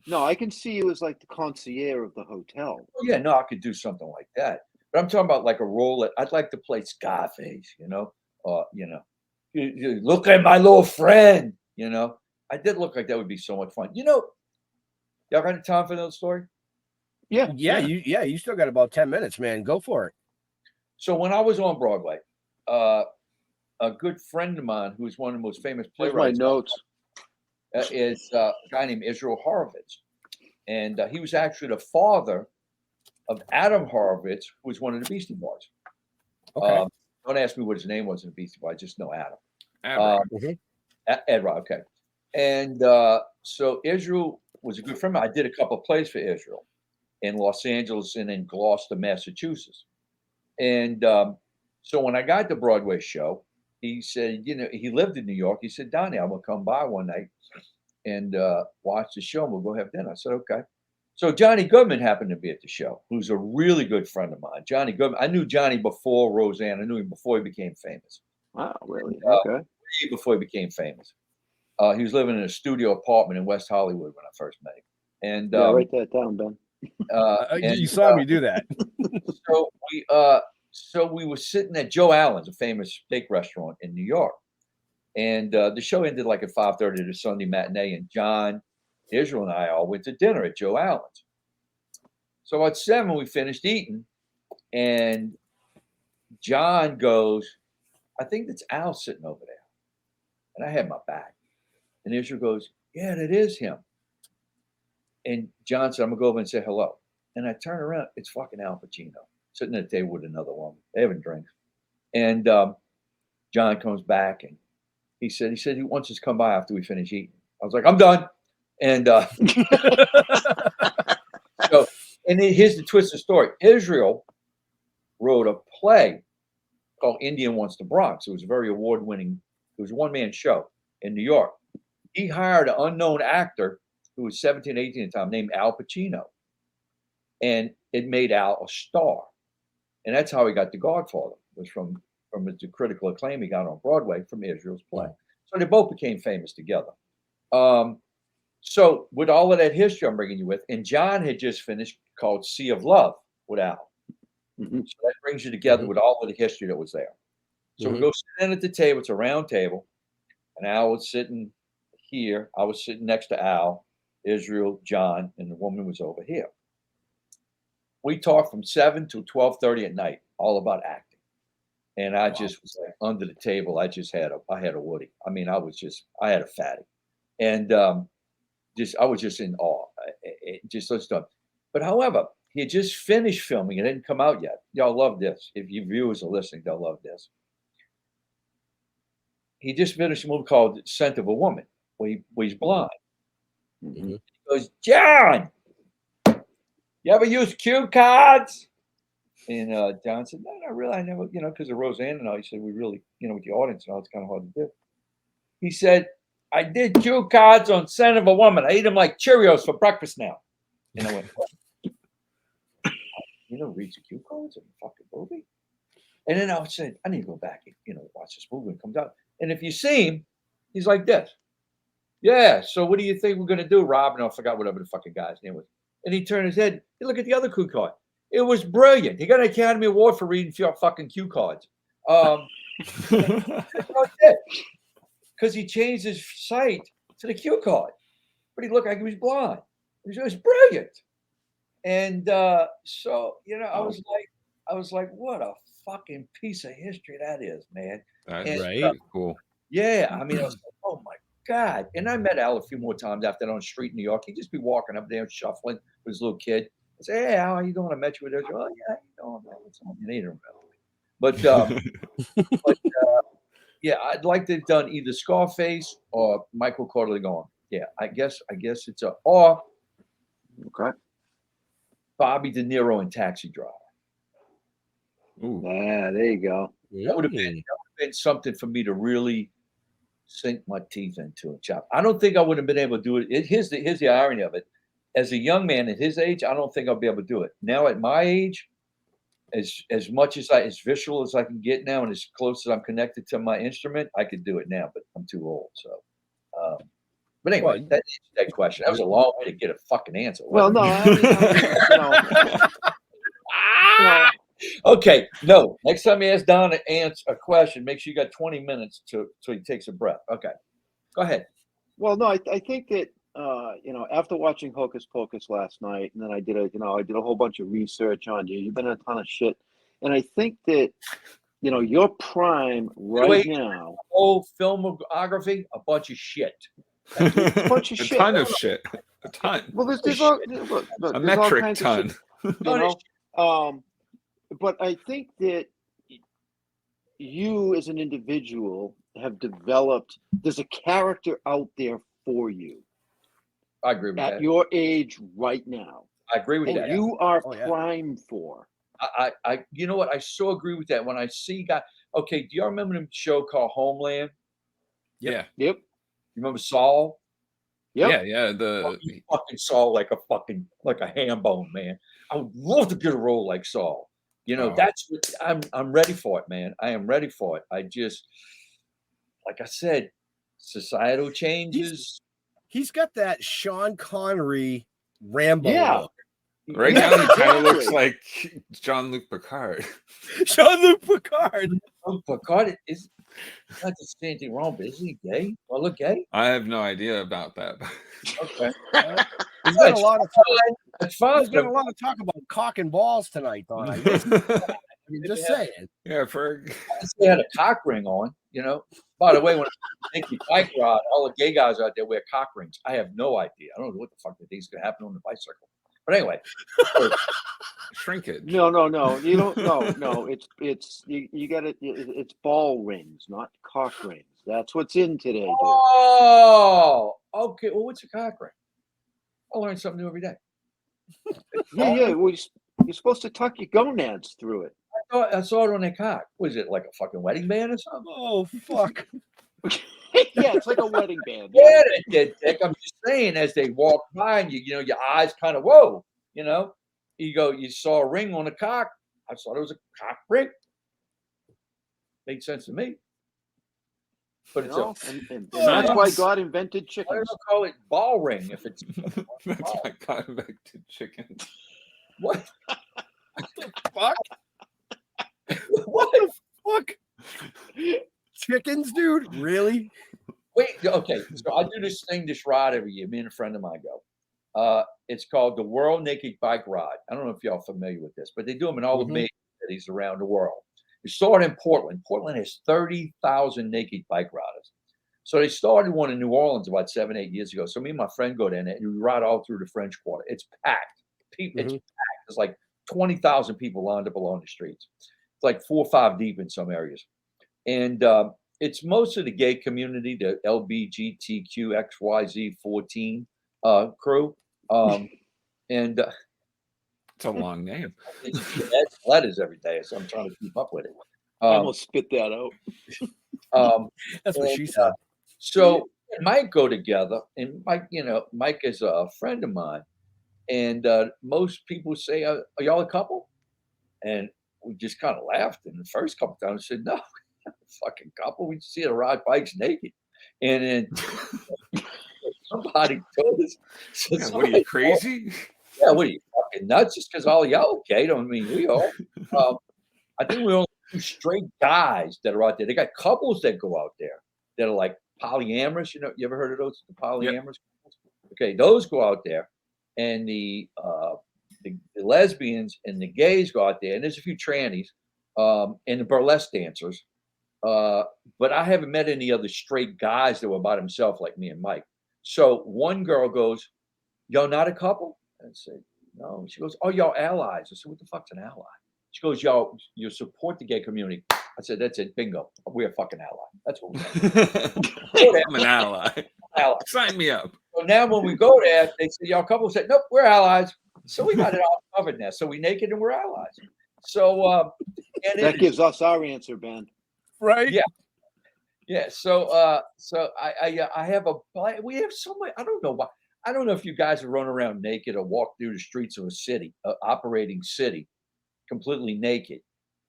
No, I can see you as like the concierge of the hotel. Oh, yeah, no, I could do something like that. But I'm talking about like a role that I'd like to play Scarface, you look at my little friend, I did look like that would be so much fun. Y'all got time for another story? Yeah. You still got about 10 minutes, man. Go for it. So when I was on Broadway, a good friend of mine, who's one of the most famous playwrights, my notes. Is a guy named Israel Horovitz. And he was actually the father of Adam Horovitz, who was one of the Beastie Boys. Okay. Don't ask me what his name was in the Beastie Boys. I just know Adam. Ed Rock, okay. And so Israel was a good friend. I did a couple of plays for Israel in Los Angeles and in Gloucester, Massachusetts. And so when I got the Broadway show, he said, he lived in New York. He said, Donnie, I'm going to come by one night and watch the show, and we'll go have dinner. I said, okay. So Johnny Goodman happened to be at the show, who's a really good friend of mine. Johnny Goodman. I knew Johnny before Roseanne. I knew him before he became famous. Wow, really? Okay. Before he became famous. He was living in a studio apartment in West Hollywood when I first met him. And write that down, Ben. You saw me do that. So we were sitting at Joe Allen's, a famous steak restaurant in New York. And the show ended like at 5:30 to Sunday matinee. And John, Israel, and I all went to dinner at Joe Allen's. So at 7, we finished eating. And John goes, I think that's Al sitting over there. And I had my back. And Israel goes, yeah, that is him. And John said, I'm going to go over and say hello. And I turn around. It's fucking Al Pacino sitting at a table with another woman. They having drinks. And John comes back and he said he wants us to come by after we finish eating. I was like, I'm done. And here's the twist of the story. Israel wrote a play called Indian Wants the Bronx. It was a very award-winning, it was a one-man show in New York. He hired an unknown actor who was 17, 18 at the time, named Al Pacino. And it made Al a star. And that's how he got The Godfather, was from the critical acclaim he got on Broadway from Israel's play. So they both became famous together. So with all of that history I'm bringing you with, and John had just finished called Sea of Love with Al. Mm-hmm. So that brings you together with all of the history that was there. So we go sit in at the table. It's a round table. And Al was sitting here. I was sitting next to Al, Israel, John, and the woman was over here. We talked from 7 to 12:30 at night, all about acting. And I just was like under the table. I had a Woody. I mean, I had a fatty. And I was just in awe. Just so stuff. But however, he had just finished filming. It didn't come out yet. Y'all love this. If your viewers are listening, they'll love this. He just finished a movie called Scent of a Woman, where he's blind. Mm-hmm. He goes, John, you ever use cue cards? And John said, no, not really. I never, because of Roseanne and all. He said, we really, with the audience and all, it's kind of hard to do. He said, I did cue cards on Scent of a Woman. I eat them like Cheerios for breakfast now. And I went, what? Read the cue cards in the fucking movie? And then I said, I need to go back and, watch this movie when it comes out. And if you see him, he's like this. Yeah, so what do you think we're going to do, Rob? And I forgot whatever the fucking guy's name was. And he turned his head. He looked at the other cue card. It was brilliant. He got an Academy Award for reading fucking cue cards. Because he changed his sight to the cue card. But he looked like he was blind. It was brilliant. And so, I was like, what a fucking piece of history that is, man. That's right. Cool. Yeah. I mean, I was like, oh my God. And I met Al a few more times after that on the street in New York. He'd just be walking up there shuffling with his little kid. I say, hey, Al, how you doing? I met you with this. Oh, yeah, man. What's on? You need to remember me. But yeah, I'd like to have done either Scarface or Michael Corleone. Yeah, I guess it's a or Okay. Bobby De Niro in Taxi Driver. Ooh. Yeah, there you go. That would have been something for me to really sink my teeth into and chop. I don't think I would have been able to do it. Here's the irony of it. As a young man at his age, I don't think I'll be able to do it. Now at my age, as much as as visual as I can get now, and as close as I'm connected to my instrument, I could do it now. But I'm too old. So, but anyway, that answers that question. That was a long way to get a fucking answer. Well, no, Okay, no. Next time you ask Don to answer a question, make sure you got 20 minutes so he takes a breath. Okay, go ahead. Well, no, I think that after watching Hocus Pocus last night, and then I did a whole bunch of research on you. You've been in a ton of shit, and I think that your prime now. Whole filmography, a bunch of shit. A bunch of shit. Ton of shit. A ton. Well, there's all a metric all ton. But I think that you as an individual have developed, there's a character out there for you. I agree with that. At your age right now. I agree with that. You are primed for. I you know what? I so agree with that. When I see guys, okay, do you remember the show called Homeland? Yeah. Yep. You remember Saul? Yep. Yeah. He fucking Saul like a ham bone, man. I would love to get a role like Saul. That's what I'm ready for it, man. I am ready for it. I just, like I said, societal changes. He's got that Sean Connery Rambo look. Right now, he kind of looks like Jean-Luc Picard. Jean-Luc Picard. Picard is not to say anything wrong, but is he gay? Well, look gay. I have no idea about that. Okay. There's been a lot of There's been a lot of talk about cock and balls tonight, Don. I mean, just saying. Yeah, they had a cock ring on. By the way, when I think the bike ride, all the gay guys out there wear cock rings. I have no idea. I don't know what the fuck they think is going to happen on the bicycle. But anyway, shrinkage. No. You don't. No. It's you got it. It's ball rings, not cock rings. That's what's in today. Dude. Oh, okay. Well, what's a cock ring? I learn something new every day. Yeah. Well, you're supposed to tuck your gonads through it. I saw it on their cock. Was it like a fucking wedding band or something? Oh, fuck. Yeah, it's like a wedding band. Yeah, Dick. I'm just saying, as they walk by and your eyes kind of, whoa, you saw a ring on a cock. I thought it was a cock ring. Made sense to me. But and that's why God invented chickens. Why don't call it ball ring if it's that's why God invented chickens. What? Fuck? What the fuck? Chickens, dude? Really? Wait, okay. So I do this ride every year. Me and a friend of mine go. It's called the World Naked Bike Ride. I don't know if y'all are familiar with this, but they do them in all the major cities around the world. It started in Portland. Portland has 30,000 naked bike riders. So they started one in New Orleans about 7-8 years ago. So me and my friend go down there and we ride all through the French Quarter. It's packed. It's packed. There's like 20,000 people lined up along the streets. It's like 4 or 5 deep in some areas. And it's most of the gay community, the LBGTQXYZ14 crew. And it's a long name. It's letters every day, so I'm trying to keep up with it. I almost spit that out. That's what she said. So it might go together, and Mike is a friend of mine, and most people say, "Are y'all a couple?" And we just kind of laughed. And the first couple times, I said, "No, we're not a fucking couple. We just see her ride bikes naked." And then somebody told us, yeah, "What are you crazy?" Yeah, what are you fucking nuts? Just because all y'all okay don't mean we all. I think we only do straight guys that are out there. They got couples that go out there that are like polyamorous. You ever heard of those? The polyamorous. Yep. Okay, those go out there, and the lesbians and the gays go out there, and there's a few trannies, and the burlesque dancers. But I haven't met any other straight guys that were by themselves like me and Mike. So one girl goes, "Y'all not a couple?" I said, "No." She goes, "Oh, y'all allies." I said, "What the fuck's an ally?" She goes, "Y'all, you support the gay community." I said, "That's it. Bingo. We're a fucking ally. That's what we're I'm an ally." allies. Sign me up. So now when we go there, they say, y'all couple said, nope, we're allies. So we got it all covered now. So we naked and we're allies. So and that gives us our answer, Ben. Right? Yeah. Yeah. So I have we have so much. I don't know why. I don't know if you guys have run around naked or walk through the streets of a city, operating city, completely naked.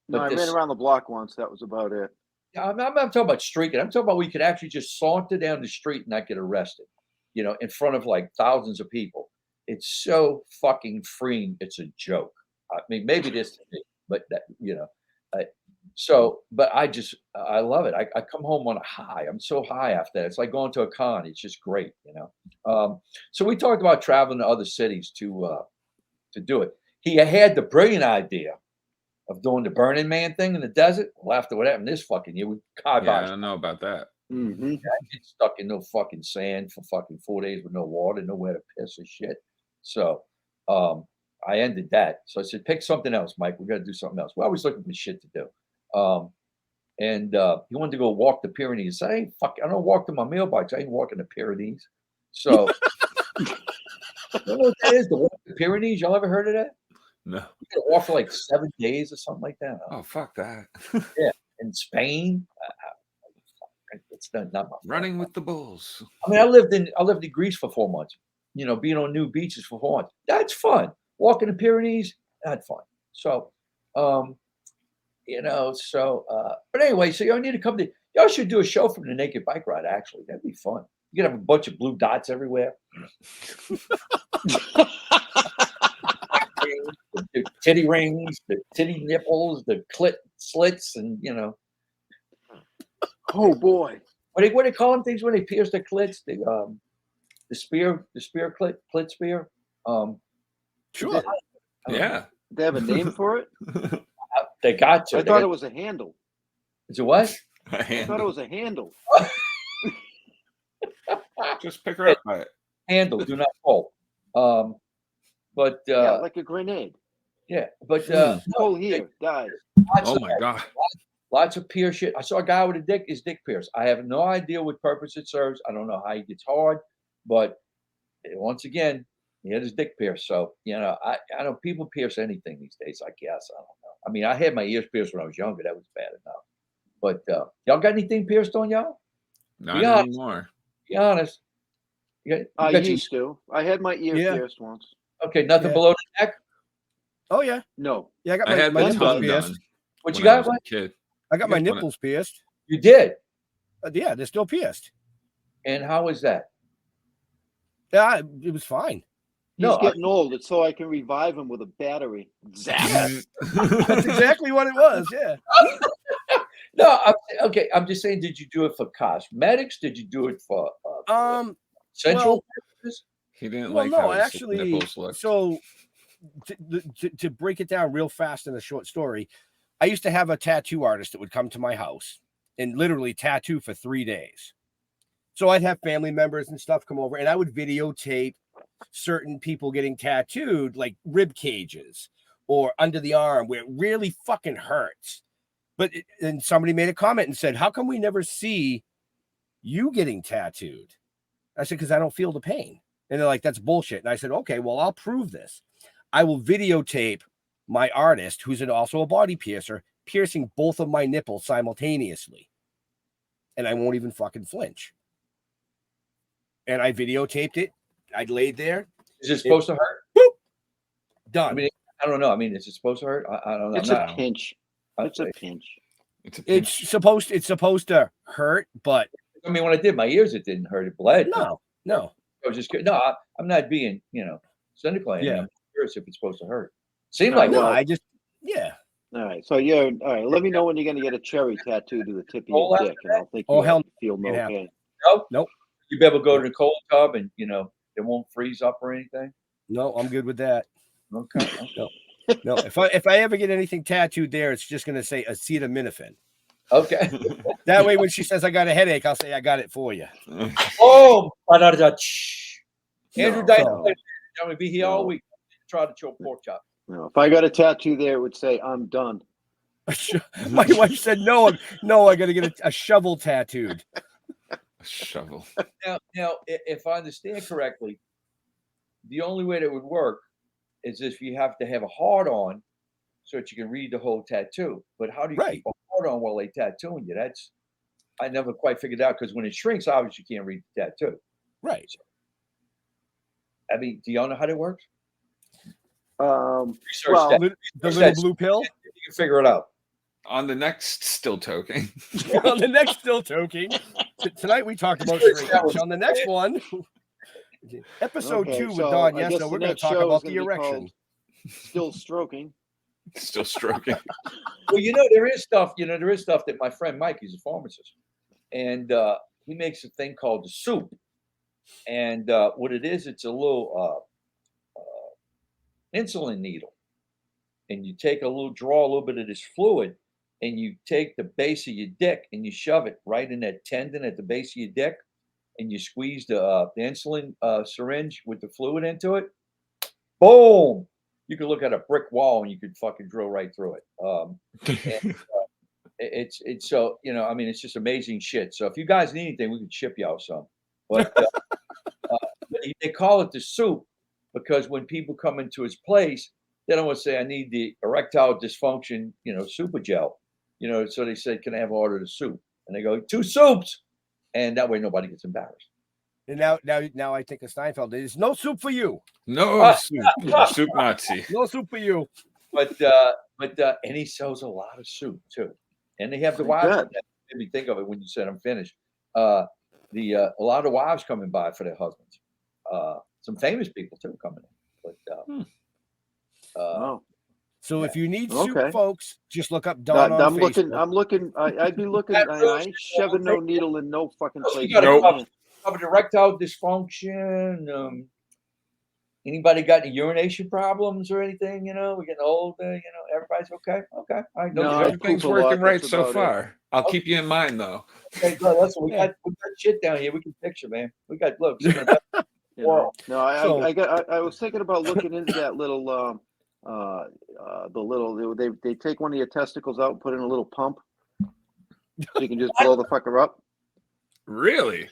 No, I ran around the block once. That was about it. I'm talking about streaking. I'm talking about we could actually just saunter down the street and not get arrested, in front of like thousands of people. It's so fucking freeing. It's a joke. I mean, maybe it is to me, but that, but I love it. I come home on a high. I'm so high after that. It's like going to a con. It's just great, So we talked about traveling to other cities to do it. He had the brilliant idea of doing the Burning Man thing in the desert. Well, after what happened this fucking year, I don't know about that. Mm-hmm. I get stuck in no fucking sand for fucking 4 days with no water, nowhere to piss or shit. So I ended that. So I said, pick something else, Mike. We got to do something else. We're always looking for shit to do. And he wanted to go walk the Pyrenees. I said, hey, fuck, I don't walk to my mailbox. I ain't walking the Pyrenees. So you know what that is? To walk the Pyrenees? Y'all ever heard of that? No. You can walk for like 7 days or something like that. Oh, fuck that. Yeah. In Spain. It's not my running with the bulls. I mean, I lived in Greece for 4 months. Being on new beaches for 4 months. That's fun. Walking the Pyrenees, that's fun. So, but anyway, so y'all need to come to. Y'all should do a show from the naked bike ride. Actually, that'd be fun. You could have a bunch of blue dots everywhere. The titty rings, the titty nipples, the clit slits, and Oh boy. What do they call them things when they pierce their clits? The spear clit spear. Sure. Yeah. They have a name for it? They got to. I thought it was a handle. Is it what? I thought it was a handle. Just pick her up by it. Handle, do not pull. But like a grenade. Yeah, but pull here, dies. Oh my god. Lots of pierce shit. I saw a guy with his dick pierced. I have no idea what purpose it serves. I don't know how he gets hard, but once again, he had his dick pierced. So I know people pierce anything these days. I guess I don't know. I mean, I had my ears pierced when I was younger. That was bad enough. But y'all got anything pierced on y'all? Not anymore. Be honest. I used to. I had my ear pierced once. Okay, nothing below the neck. Oh yeah. No. Yeah, I got my nipples pierced. What you got? When I was a kid. I got my nipples pierced. You did? Yeah, they're still pierced. And how was that? Yeah, it was fine. He's getting old. It's so I can revive him with a battery. Zap. That's exactly what it was. Yeah. No, okay. I'm just saying. Did you do it for cosmetics? Did you do it for sensual purposes? He didn't well, like no, how his actually. nipples looked. So to break it down real fast in a short story, I used to have a tattoo artist that would come to my house and literally tattoo for 3 days. So I'd have family members and stuff come over, and I would videotape certain people getting tattooed, like rib cages or under the arm where it really fucking hurts. And somebody made a comment and said, how come we never see you getting tattooed? I said, because I don't feel the pain. And they're like, that's bullshit. And I said, okay, well, I'll prove this. I will videotape my artist, who's also a body piercer, piercing both of my nipples simultaneously. And I won't even fucking flinch. And I videotaped it. I laid there. Is it supposed to hurt? Boop, done. I mean, I don't know. I mean, is it supposed to hurt? I don't know. It's a pinch. It's a pinch. It's supposed to hurt, but I mean, when I did my ears, it didn't hurt. It bled. No. I was just kidding. No, I'm not being, cynical. Yeah. I'm curious if it's supposed to hurt. Seemed No, like no, it. All right. So all right. Let me know when you're going to get a cherry tattoo to the tip of your dick, and I'll think you feel no pain. Nope. You be able to go to the cold tub and it won't freeze up or anything. No, I'm good with that. Okay. No. If I ever get anything tattooed there, it's just going to say acetaminophen. Okay. That way, when she says I got a headache, I'll say I got it for you. Oh, Andrew Dice, I'm going to be here all week. Try to choke pork chop. No, if I got a tattoo there, it would say I'm done. My wife said no. I got to get a shovel tattooed. Shovel. Now, if I understand correctly, the only way that would work is if you have to have a hard on so that you can read the whole tattoo. But how do you keep a hard on while they tattooing you? That's I never quite figured out because when it shrinks, obviously you can't read the tattoo. Right. So, I mean, do y'all know how that works? Research that. The little blue pill. You can figure it out. On the next Still Toking. On the next Still Toking. Tonight we talked about shrinkage. On the next one, episode 2 with Don Yesso, we're going to talk about the erection. Still stroking. Still stroking. Well, there is stuff that my friend Mike, he's a pharmacist, and he makes a thing called the soup. And what it is, it's a little insulin needle. And you draw a little bit of this fluid, and you take the base of your dick and you shove it right in that tendon at the base of your dick, and you squeeze the insulin syringe with the fluid into it. Boom! You could look at a brick wall and you could fucking drill right through it. It's so, it's just amazing shit. So if you guys need anything, we can ship y'all some. But they call it the soup because when people come into his place, they don't want to say, I need the erectile dysfunction, super gel. So they say, can I have order the soup? And they go, 2 soups. And that way nobody gets embarrassed. And now I think of Steinfeld. There's no soup for you. No soup. Soup Nazi. No soup for you. But and he sells a lot of soup too. And they have the wives. That made me think of it when you said I'm finished. A lot of wives coming by for their husbands. Some famous people too coming in. But So if you need soup, folks, just look up Don on Facebook. I'm looking. I'd be looking. I ain't shoving no needle in no fucking place. Covered erectile dysfunction. Anybody got any urination problems or anything? We're getting old. Everybody's okay. Okay, all right. No, everything's working right so far. I'll keep you in mind though. Okay, good. Listen, we got shit down here. We can picture, man. We got looks. No, I was thinking about looking into that little. They take one of your testicles out and put in a little pump. So you can just blow the fucker up. Really?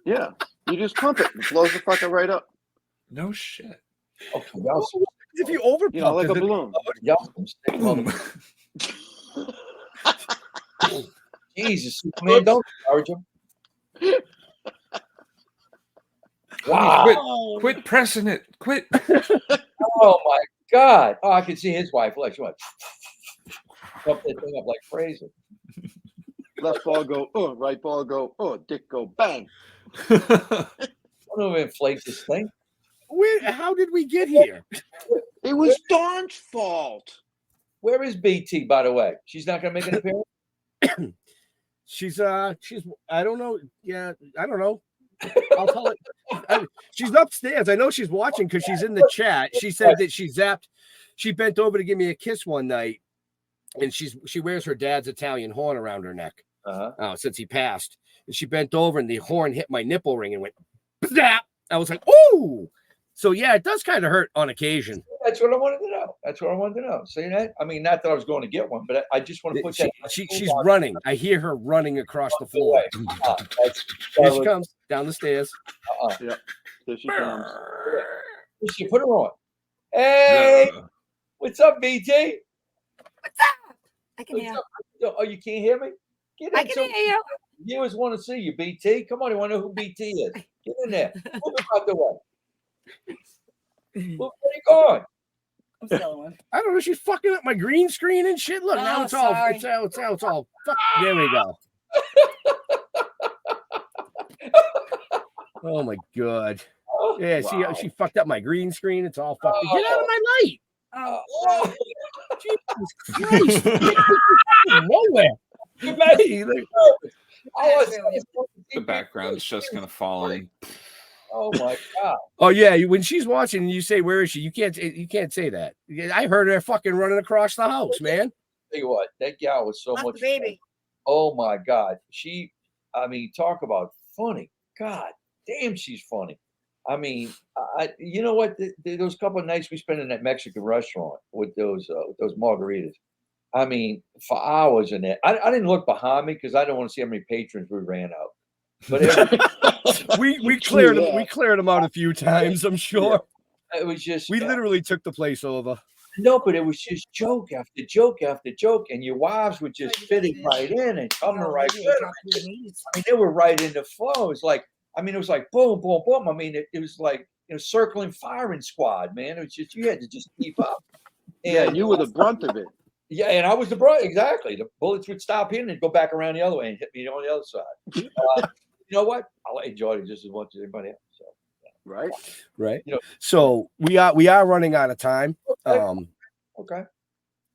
Yeah. You just pump it. It blows the fucker right up. No shit. Okay, if you over pump, like a balloon. Jesus, man, don't charge him. Wow. Quit pressing it. Quit. Oh my God. Oh, I can see his wife. Like, she went pump that thing up like crazy. Left ball go, right ball go, dick go, bang. I don't inflate this thing. How did we get here? It was Dawn's fault. Where is BT, by the way? She's not going to make an appearance? She's I don't know. Yeah, I don't know. I'll tell it. She's upstairs. I know she's watching because she's in the chat. She said that she bent over to give me a kiss one night, and she wears her dad's Italian horn around her neck since he passed. And she bent over, and the horn hit my nipple ring and went zap. I was like, ooh. So yeah, it does kind of hurt on occasion. That's what I wanted to know. See that? I mean, not that I was going to get one, but I just want to put that. She's running. I hear her running across the floor. Here she comes down the stairs. Yep. Here she comes. She put her on. Hey, what's up, BT? What's up? I can hear. Oh, you can't hear me? I can hear you. Viewers want to see you, BT. Come on, you want to know who BT is? Get in there. Move out the way. Where are you going? I'm still on. I don't know. She's fucking up my green screen and shit. Look, now it's all. There we go. Oh my God. Yeah, she fucked up my green screen. It's all fucked. Get out of my light. Oh. Jesus Christ. Nowhere. The background's just gonna fall in. Oh my God. Oh yeah, when she's watching and you say, where is she? You can't say that. I heard her fucking running across the house, man. Tell you what, that gal was so much baby. Oh my God. Talk about funny. God damn, she's funny. I mean, you know what? Those couple of nights we spent in that Mexican restaurant with those margaritas. I mean, for hours in there. I didn't look behind me because I didn't want to see how many patrons we ran out. But we cleared him out a few times, I'm sure. It was just we literally took the place over. No, but it was just joke after joke after joke, and your wives were just fitting right in and coming right with them. I mean, they were right in the flow. It's like, I mean, it was like boom, boom, boom. I mean, it was like, you know, circling firing squad, man. It was just, you had to just keep up. And you were the brunt of it. Yeah, and I was the brunt, exactly. The bullets would stop here and they'd go back around the other way and hit me on the other side. You know what? I enjoyed it just as much as anybody else. So. Right. You know, so we are running out of time. Okay.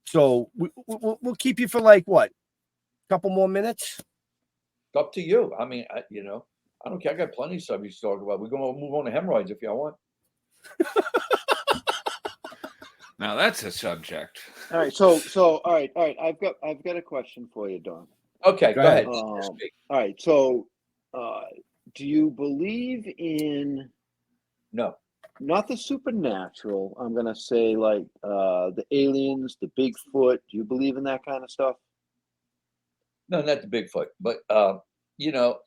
So we'll keep you for like what? A couple more minutes? It's up to you. I mean, I don't care. I got plenty of subjects to talk about. We're going to move on to hemorrhoids if y'all want. Now that's a subject. All right. So all right. I've got a question for you, Don. Okay, go ahead. All right. So, do you believe in? No. Not the supernatural. I'm gonna say like the aliens, the Bigfoot. Do you believe in that kind of stuff? No, not the Bigfoot, but you know,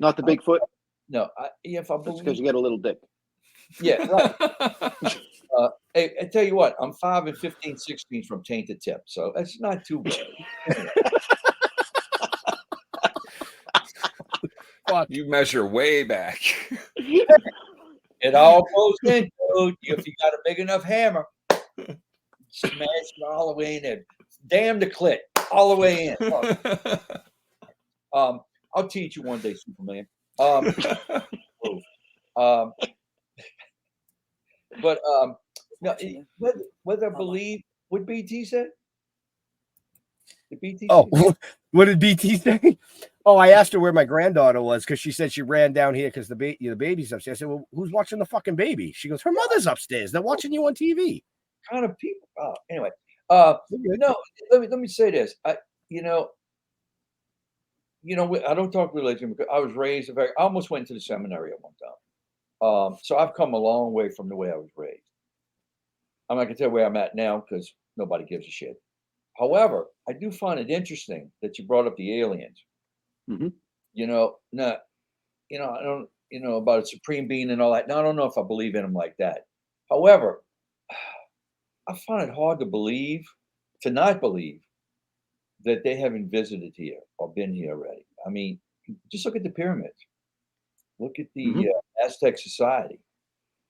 not the Bigfoot. No, if I believe, because you got a little dick. Yeah, right. Hey, I tell you what, I'm 5 and 15/16 from tainted tip, so that's not too bad. You measure way back. It all goes in, dude. If you got a big enough hammer, smash it all the way in there. Damn the clit, all the way in. I'll teach you one day, Superman. But no, whether I believe what BT said. What did BT say? Oh, I asked her where my granddaughter was because she said she ran down here because the baby's upstairs. I said, well, who's watching the fucking baby? She goes, her mother's upstairs. They're watching you on TV. Kind of people. Anyway, no. Let me say this. I don't talk religion because I was raised I almost went to the seminary at one time. So I've come a long way from the way I was raised. I'm not gonna tell you where I'm at now because nobody gives a shit. However, I do find it interesting that you brought up the aliens. Mm-hmm. I don't, about a supreme being and all that. Now, I don't know if I believe in them like that. However, I find it hard to not believe that they haven't visited here or been here already. I mean, just look at the pyramids. Look at the Aztec society.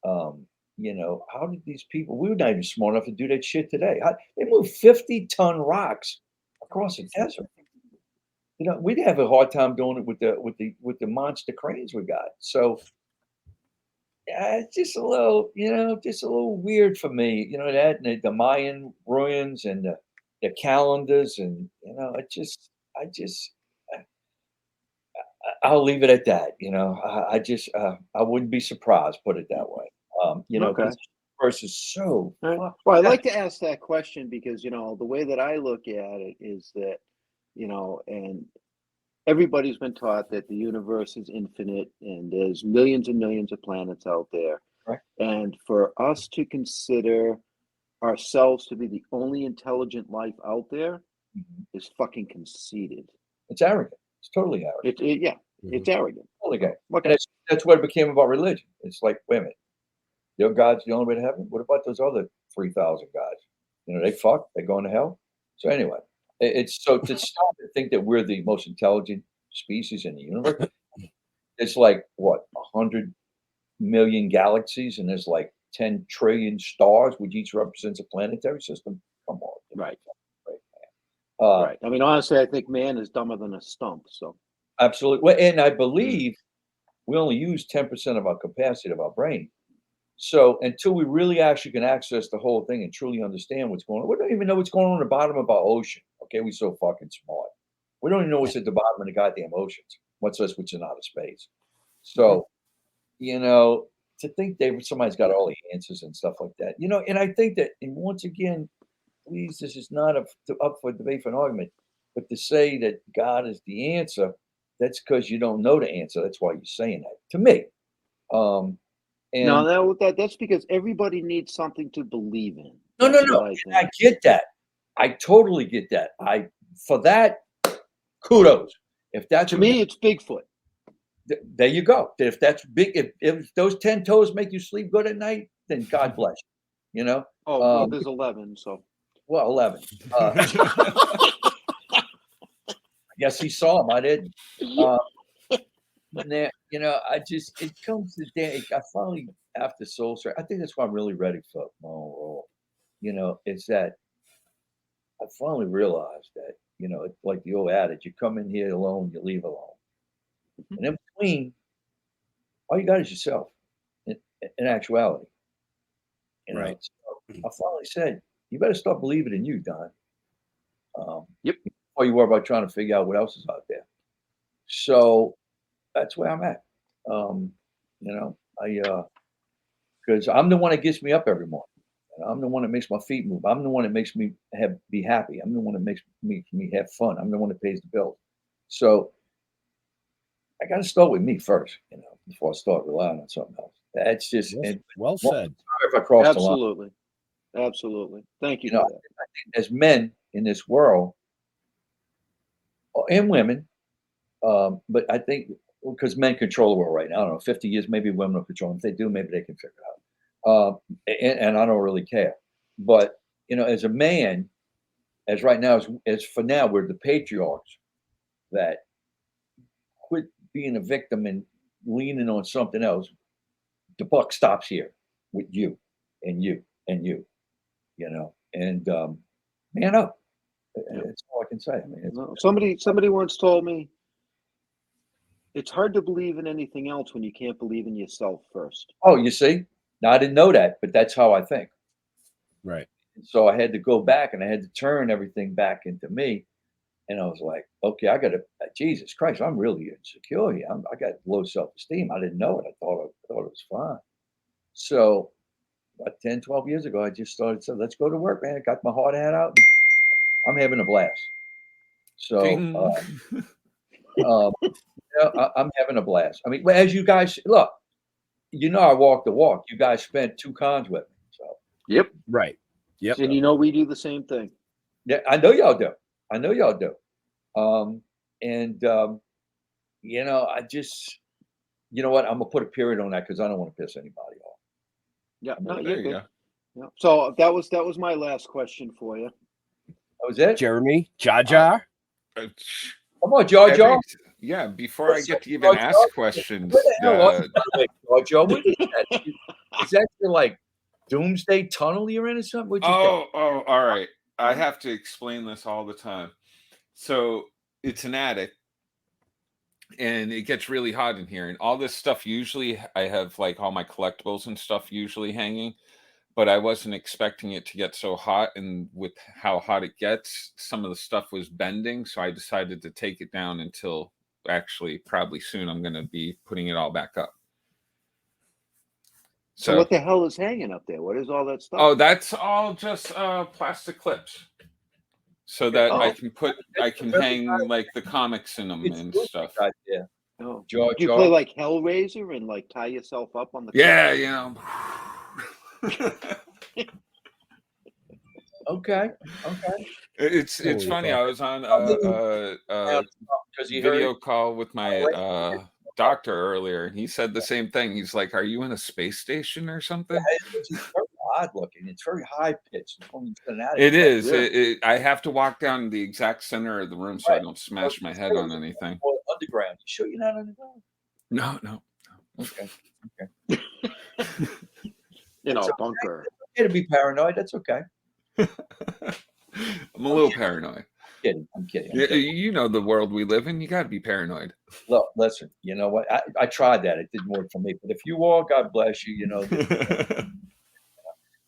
How did these people? We were not even smart enough to do that shit today. They moved 50-ton rocks across the desert. We'd have a hard time doing it with the monster cranes we got. So it's just a little, just a little weird for me. That and the Mayan ruins and the calendars, and I'll leave it at that. I wouldn't be surprised. Put it that way. Okay. Versus so. Well, I like to ask that question because the way that I look at it is that and everybody's been taught that the universe is infinite and there's millions and millions of planets out there. Right. And for us to consider ourselves to be the only intelligent life out there is fucking conceited. It's arrogant. It's totally arrogant. It's arrogant. Totally gay. Okay. That's what it became about religion. It's like, wait a minute, your God's the only way to heaven? What about those other 3,000 gods? They fuck, they go into hell. So anyway, it's so to stop and think that we're the most intelligent species in the universe. It's like what, 100 million galaxies, and there's like 10 trillion stars, which each represents a planetary system. Come on, right? Right. I mean, honestly, I think man is dumber than a stump. So absolutely. Well, and I believe we only use 10% of our capacity of our brain. So until we really actually can access the whole thing and truly understand what's going on, we don't even know what's going on at the bottom of our ocean. Okay, we're so fucking smart. We don't even know what's at the bottom of the goddamn oceans, much less what's in outer space. So, to think somebody's got all the answers and stuff like that, and I think that, and once again, please, this is not up for debate for an argument, but to say that God is the answer, that's because you don't know the answer. That's why you're saying that to me. No, that's because everybody needs something to believe in. No. I get that. I totally get that. For that, kudos. If that's to me, it's Bigfoot. there you go. If that's big, if those 10 toes make you sleep good at night, then God bless you. You know. Oh, there's 11. So. Well, 11. I guess he saw him. I didn't. But now, it comes to day. I finally, after Soul Search, I think that's why I'm really ready for my own role. It's that I finally realized that, it's like the old adage, you come in here alone, you leave alone. And in between, all you got is yourself, in actuality. Right. So I finally said, you better start believing in you, Don. Yep. Before you worry about trying to figure out what else is out there. So that's where I'm at. Because I'm the one that gets me up every morning. I'm the one that makes my feet move. I'm the one that makes me be happy. I'm the one that makes me have fun. I'm the one that pays the bills. So I got to start with me first, before I start relying on something else. That's just well said. If I cross Absolutely. The line. Absolutely. Thank you. I think as men in this world, and women, but I think because men control the world right now, I don't know, 50 years, maybe women will control them. If they do, maybe they can figure it out. And I don't really care. But, as a man, as right now, as for now, we're the patriarchs that quit being a victim and leaning on something else. The buck stops here with you and you and you, and man up. That's all I can say. I mean, somebody once told me, it's hard to believe in anything else when you can't believe in yourself first. Oh, you see? Now, I didn't know that, but that's how I think. Right. And so I had to go back and I had to turn everything back into me. And I was like, okay, I got to, Jesus Christ, I'm really insecure here. I got low self-esteem. I didn't know it. I thought it was fine. So about 10, 12 years ago, I just started saying, let's go to work, man. I got my hard hat out. I'm having a blast. So, I'm having a blast. I mean, as you guys look, I walk the walk. You guys spent 2 cons with me. So. Yep. Right. Yep. And we do the same thing. Yeah, I know y'all do. I just, you know what? I'm gonna put a period on that because I don't want to piss anybody off. Yeah. No, there you go. Yeah. So that was my last question for you. That was it, Jeremy Jar Jar. Come on, Jar Jar. Yeah, before I get to even ask questions, Jar Jar, what is that? Is that your like doomsday tunnel you're in or something? Oh, all right. I have to explain this all the time. So it's an attic, and it gets really hot in here. And all this stuff, usually I have like all my collectibles and stuff usually hanging, but I wasn't expecting it to get so hot. And with how hot it gets, some of the stuff was bending. So I decided to take it down until actually probably soon I'm going to be putting it all back up. So what the hell is hanging up there? What is all that stuff? Oh, that's all just plastic clips. So that I can hang like the comics in them and stuff. Yeah. Oh, do you play like Hellraiser and like tie yourself up on the? Yeah, Okay. It's funny. I was on a video call with my doctor earlier, and he said the same thing. He's like, "Are you in a space station or something?" Yeah, it's very odd looking. It's very high pitched. It is. Yeah. I have to walk down the exact center of the room so I don't smash my head on anything. Underground. You sure you're not underground? No. Okay. Bunker. It's okay to be paranoid. That's okay. I'm a little paranoid. I'm kidding. You know the world we live in. You got to be paranoid. Look, listen. You know what? I tried that. It didn't work for me. But if you all, God bless you.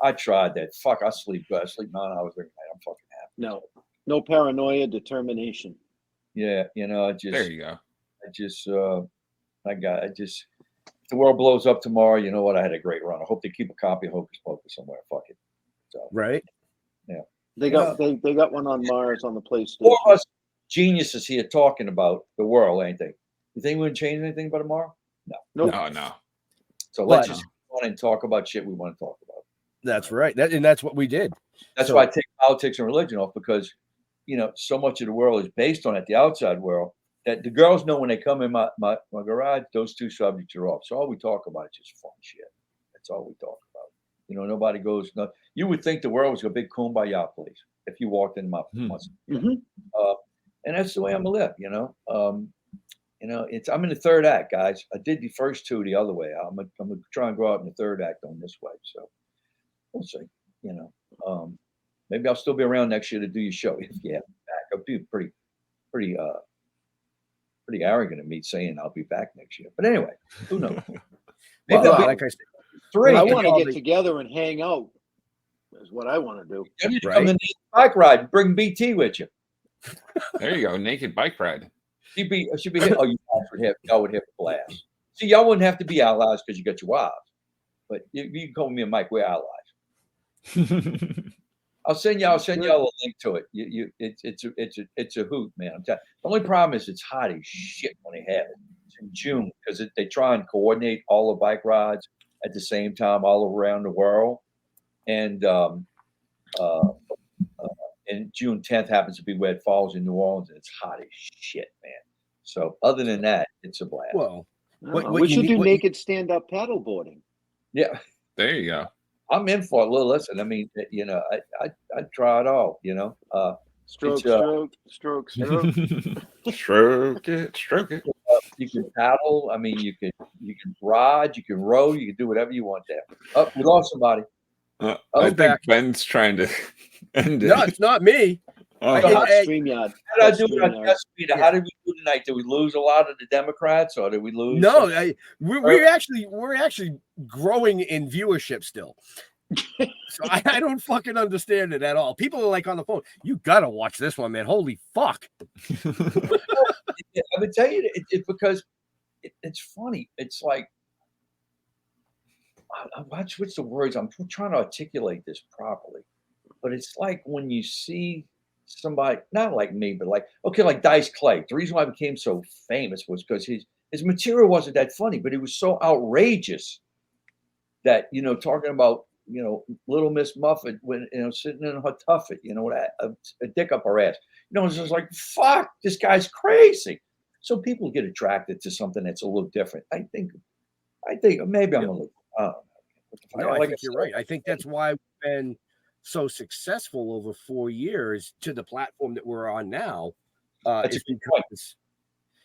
I tried that. Fuck, I sleep good. I sleep 9 hours every night. I'm fucking happy. No paranoia, determination. Yeah, I just. There you go. If the world blows up tomorrow, you know what? I had a great run. I hope they keep a copy of Hocus Pocus somewhere. Fuck it. So, right. Yeah. They got one on Mars on the PlayStation. 4 of us geniuses here talking about the world, ain't they? You think we would change anything by tomorrow? No. Nope. No. So let's just go on and talk about shit we want to talk about. That's right. That's what we did. That's why I take politics and religion off, because so much of the world is based on it, the outside world. that the girls know when they come in my garage, those two subjects are off. So all we talk about is just fun shit. That's all we talk about. You know, nobody goes. No, you would think the world was a big kumbaya place if you walked in my. And that's the way I'm gonna live. You know, I'm in the third act, guys. I did the first two the other way. I'm gonna try and go out in the third act on this way. So we'll see. You know, maybe I'll still be around next year to do your show if you have me back. I'll be pretty arrogant of me saying I'll be back next year. But anyway, who knows? Maybe well, like I said, three. I want to get together and hang out. Is what I want to do. You right? Come in the bike ride. Bring BT with you. There you go. Naked bike ride. She'd be. Oh, y'all would have a blast. See, y'all wouldn't have to be allies because you got your wives. But you can call me and Mike. We're allies. I'll send y'all a link to it. It's a hoot, man. I'm telling you. The only problem is it's hot as shit when they have it. It's in June because they try and coordinate all the bike rides at the same time all around the world. And June 10th happens to be where it falls in New Orleans, and it's hot as shit, man. So other than that, it's a blast. Well, we should do naked stand-up paddleboarding. Yeah, there you go. I'm in for a little. Listen, I mean, you know, I try it all. You know, stroke. Stroke it. You can paddle. I mean, you can ride. You can row. You can do whatever you want there. Oh, we lost somebody. I think Ben's trying to end it. No, it's not me. How did I do it? How did we do tonight? Did we lose a lot of the Democrats, or did we lose? No, we're actually growing in viewership still. So I don't fucking understand it at all. People are like on the phone. You gotta watch this one, man. Holy fuck! I would tell you it's because it's funny. It's like what's the words? I'm trying to articulate this properly, but it's like when you see somebody, not like me, but like Dice Clay. The reason why I became so famous was because his material wasn't that funny, but it was so outrageous that, you know, talking about, you know, Little Miss Muffet when, you know, sitting in her tuffet, you know, a dick up her ass. You know, it's just like, fuck, this guy's crazy. So people get attracted to something that's a little different. I think maybe I'm a little. No, I think you're right. I think that's why we've been so successful over 4 years to the platform that we're on now. That's a good point.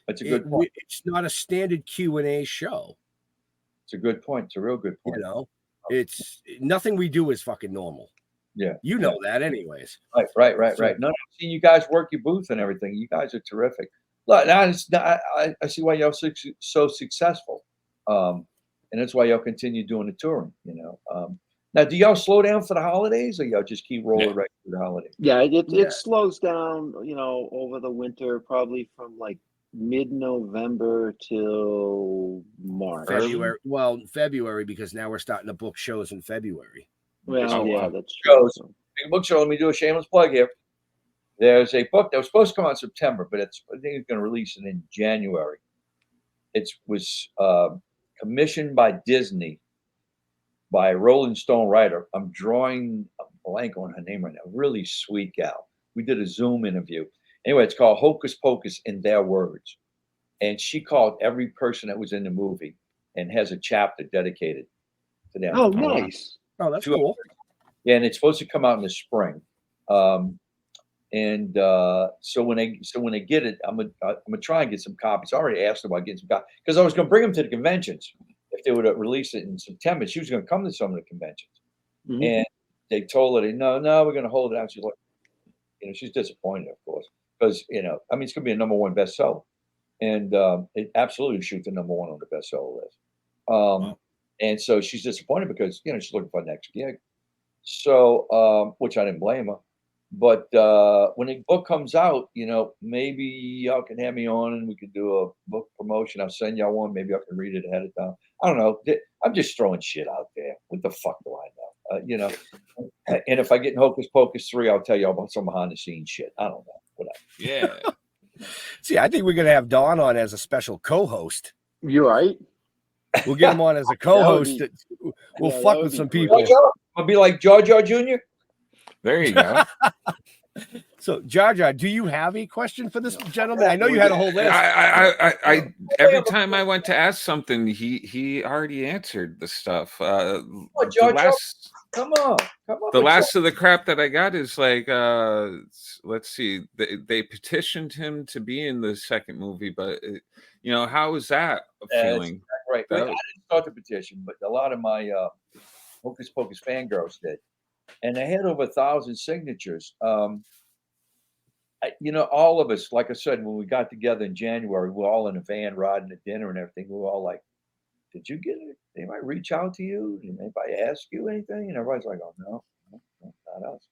That's a good point. It's not a standard Q&A show. It's a good point. It's a real good point. You know, it's nothing we do is fucking normal. Yeah, you know that, anyways. Right. No, I've seen you guys work your booth and everything. You guys are terrific. Look, now I see why y'all so successful. And that's why y'all continue doing the touring, you know. Now, do y'all slow down for the holidays, or y'all just keep rolling right through the holidays? Yeah, it slows down, you know, over the winter, probably from like mid-November till March. February, because now we're starting to book shows in February. Well, yeah, that's true. Big book show. Let me do a shameless plug here. There's a book that was supposed to come out in September, but I think it's going to release it in January. It was commissioned by Disney by a Rolling Stone writer. I'm drawing a blank on her name right now. Really sweet gal. We did a Zoom interview. Anyway, it's called Hocus Pocus in Their Words. And she called every person that was in the movie and has a chapter dedicated to them. Oh, nice. Oh, that's cool. Yeah, and it's supposed to come out in the spring. So when they get it, I'm gonna try and get some copies. I already asked about getting some copies because I was gonna bring them to the conventions if they would release it in September. She was gonna come to some of the conventions, and they told her, no, we're gonna hold it out. She's like, you know, she's disappointed, of course, because, you know, I mean, it's gonna be a #1 bestseller, and it absolutely shoot the #1 on the bestseller list. And so she's disappointed because, you know, she's looking for the next gig. So, which I didn't blame her. But when the book comes out, you know, maybe y'all can have me on and we could do a book promotion. I'll send y'all one. Maybe I can read it ahead of time. I don't know. I'm just throwing shit out there. What the fuck do I know? You know, and if I get in Hocus Pocus 3, I'll tell you about some behind the scenes shit. I don't know. Whatever. Yeah. See, I think we're going to have Don on as a special co-host. You right? We'll get him on as a co-host. We'll fuck with some people. I'll be like Jar Jar Jr. There you go. So, Jar Jar, do you have a question for this gentleman? I know you had a whole list. I every time I went to ask something, he already answered the stuff. Jar The Jar, last, come on. the last of the crap that I got is like, let's see, they petitioned him to be in the second movie, but how is that feeling? Right. I didn't start the petition, but a lot of my Hocus Pocus fangirls did, and they had over 1,000 signatures. All of us, like I said, when we got together in January, we were all in a van riding to dinner and everything. We were all like, "Did you get it? They might reach out to you. Did anybody ask you anything?" And everybody's like, "Oh no, not us."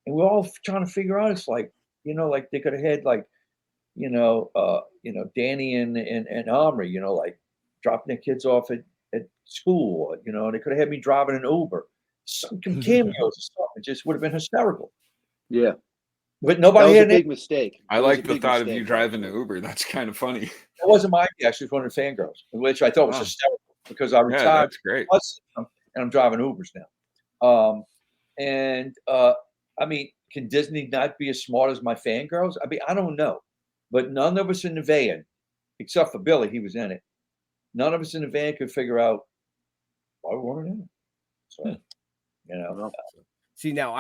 And we're all trying to figure out. It's like, like they could have had like, Danny and Omri, like dropping their kids off at school. They could have had me driving an Uber. Some cameos or something. It just would have been hysterical. Yeah. But nobody had had a big mistake. I like the thought of you driving an Uber. That's kind of funny. That wasn't my idea. Actually, it was one of the fangirls, which I thought was hysterical because I retired. Yeah, that's great. And I'm driving Ubers now. I mean, can Disney not be as smart as my fangirls? I mean, I don't know. But none of us in the van, except for Billy, he was in it. None of us in the van could figure out why we weren't in it. So, See, now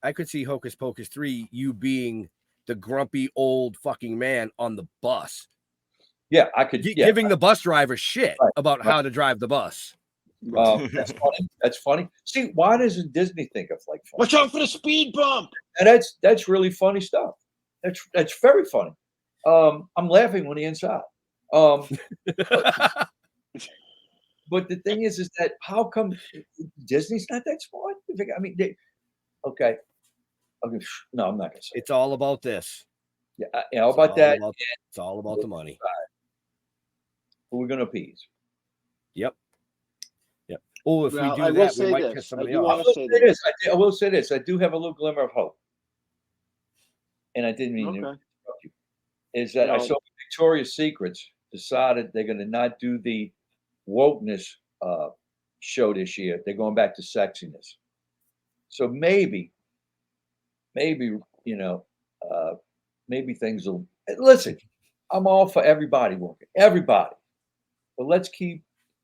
I could see Hocus Pocus 3, you being the grumpy old fucking man on the bus. Yeah, I could. Giving the bus driver shit about how to drive the bus. That's funny. That's funny. See, why doesn't Disney think of like funny? Watch out for the speed bump. And that's really funny stuff. That's very funny. I'm laughing on the inside. But the thing is that how come Disney's not that smart? I mean, okay. No, I'm not gonna say. It's all about this. Yeah, how about that? It's all about the money. Who we're gonna appease? Yep. Oh, if we do that, we might piss somebody off. I will say this. I do have a little glimmer of hope, and I didn't mean to interrupt you. Is that I saw Victoria's Secrets decided they're going to not do the wokeness show this year. They're going back to sexiness. So maybe maybe things will. Listen, I'm all for everybody working, everybody, but let's keep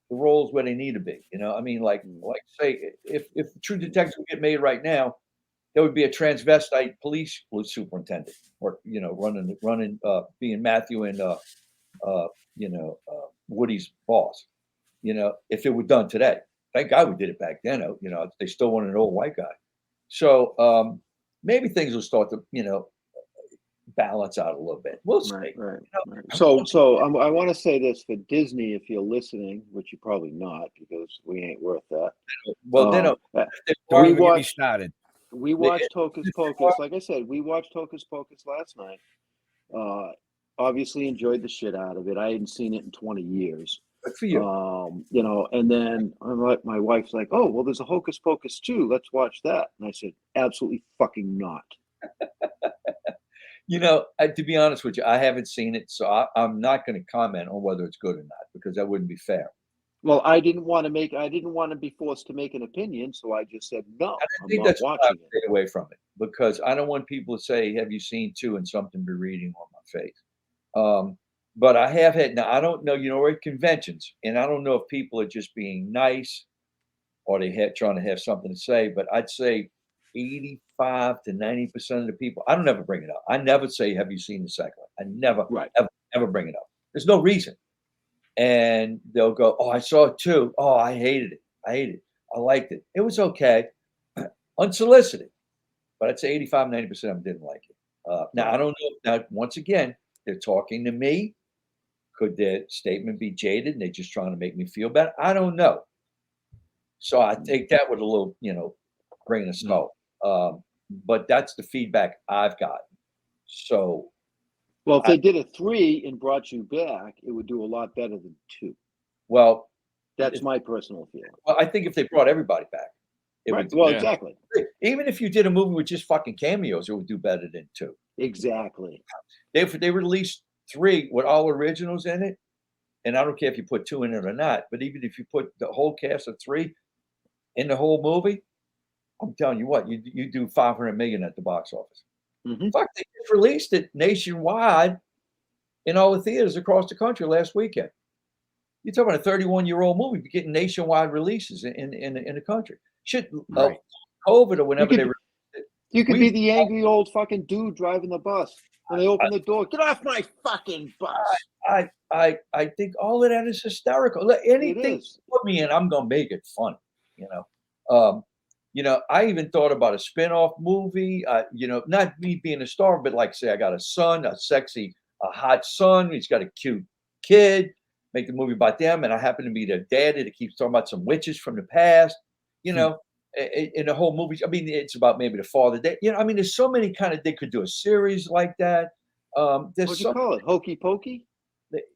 the roles where they need to be. I mean, like say, if True Detective would get made right now, there would be a transvestite police superintendent, or running, being Matthew and Woody's boss. If it were done today, thank God we did it back then. They still wanted an old white guy, so maybe things will start to balance out a little bit. We'll see. Right. So I want to say this for Disney, if you're listening, which you're probably not, because we ain't worth that. Well, don't even get me started. We watched Hocus Pocus. Like I said, we watched Hocus Pocus last night. Obviously enjoyed the shit out of it. I hadn't seen it in 20 years. Good for you. And then my wife's like, "Oh, well, there's a Hocus Pocus 2. Let's watch that." And I said, "Absolutely fucking not." To be honest with you, I haven't seen it, so I'm not going to comment on whether it's good or not, because that wouldn't be fair. Well, I didn't want to be forced to make an opinion, so I just said no. I think that's why I stayed away from it, because I don't want people to say, "Have you seen 2?" and something be reading on my face. But I have had. Now I don't know. We're at conventions, and I don't know if people are just being nice or trying to have something to say. But I'd say 85 to 90% of the people, I don't ever bring it up. I never say, "Have you seen the second one?" I never, ever bring it up. There's no reason. And they'll go, "Oh, I saw it too. Oh, I hated it. I liked it. It was okay." Unsolicited. But I'd say 85, 90% of them didn't like it. Now, I don't know. Now, once again, they're talking to me. Could their statement be jaded and they're just trying to make me feel better? I don't know. So I take that with a little, grain of salt. But that's the feedback I've gotten. So, well, if they did a 3 and brought you back, it would do a lot better than 2. Well, that's my personal feeling. Well, I think if they brought everybody back, it would. Well, exactly. Even if you did a movie with just fucking cameos, it would do better than 2. Exactly. They released 3 with all originals in it, and I don't care if you put 2 in it or not. But even if you put the whole cast of 3 in the whole movie, I'm telling you what, you do 500 million at the box office. Mhm. Fuck, they just released it nationwide in all the theaters across the country last weekend. You're talking about a 31-year-old movie getting nationwide releases in the country. Shit, Right. COVID or whenever they released it. You could be the angry old fucking dude driving the bus when they open the door. Get off my fucking bus! I think all of that is hysterical. Anything is. put me in, I'm gonna make it fun. I even thought about a spin-off movie. Not me being a star, but like say I got a son, a hot son. He's got a cute kid. Make the movie about them, and I happen to be the daddy that keeps talking about some witches from the past. In the whole movie, I mean, it's about maybe the father. There's so many they could do a series like that. What'd you call it? Hokey Pokey?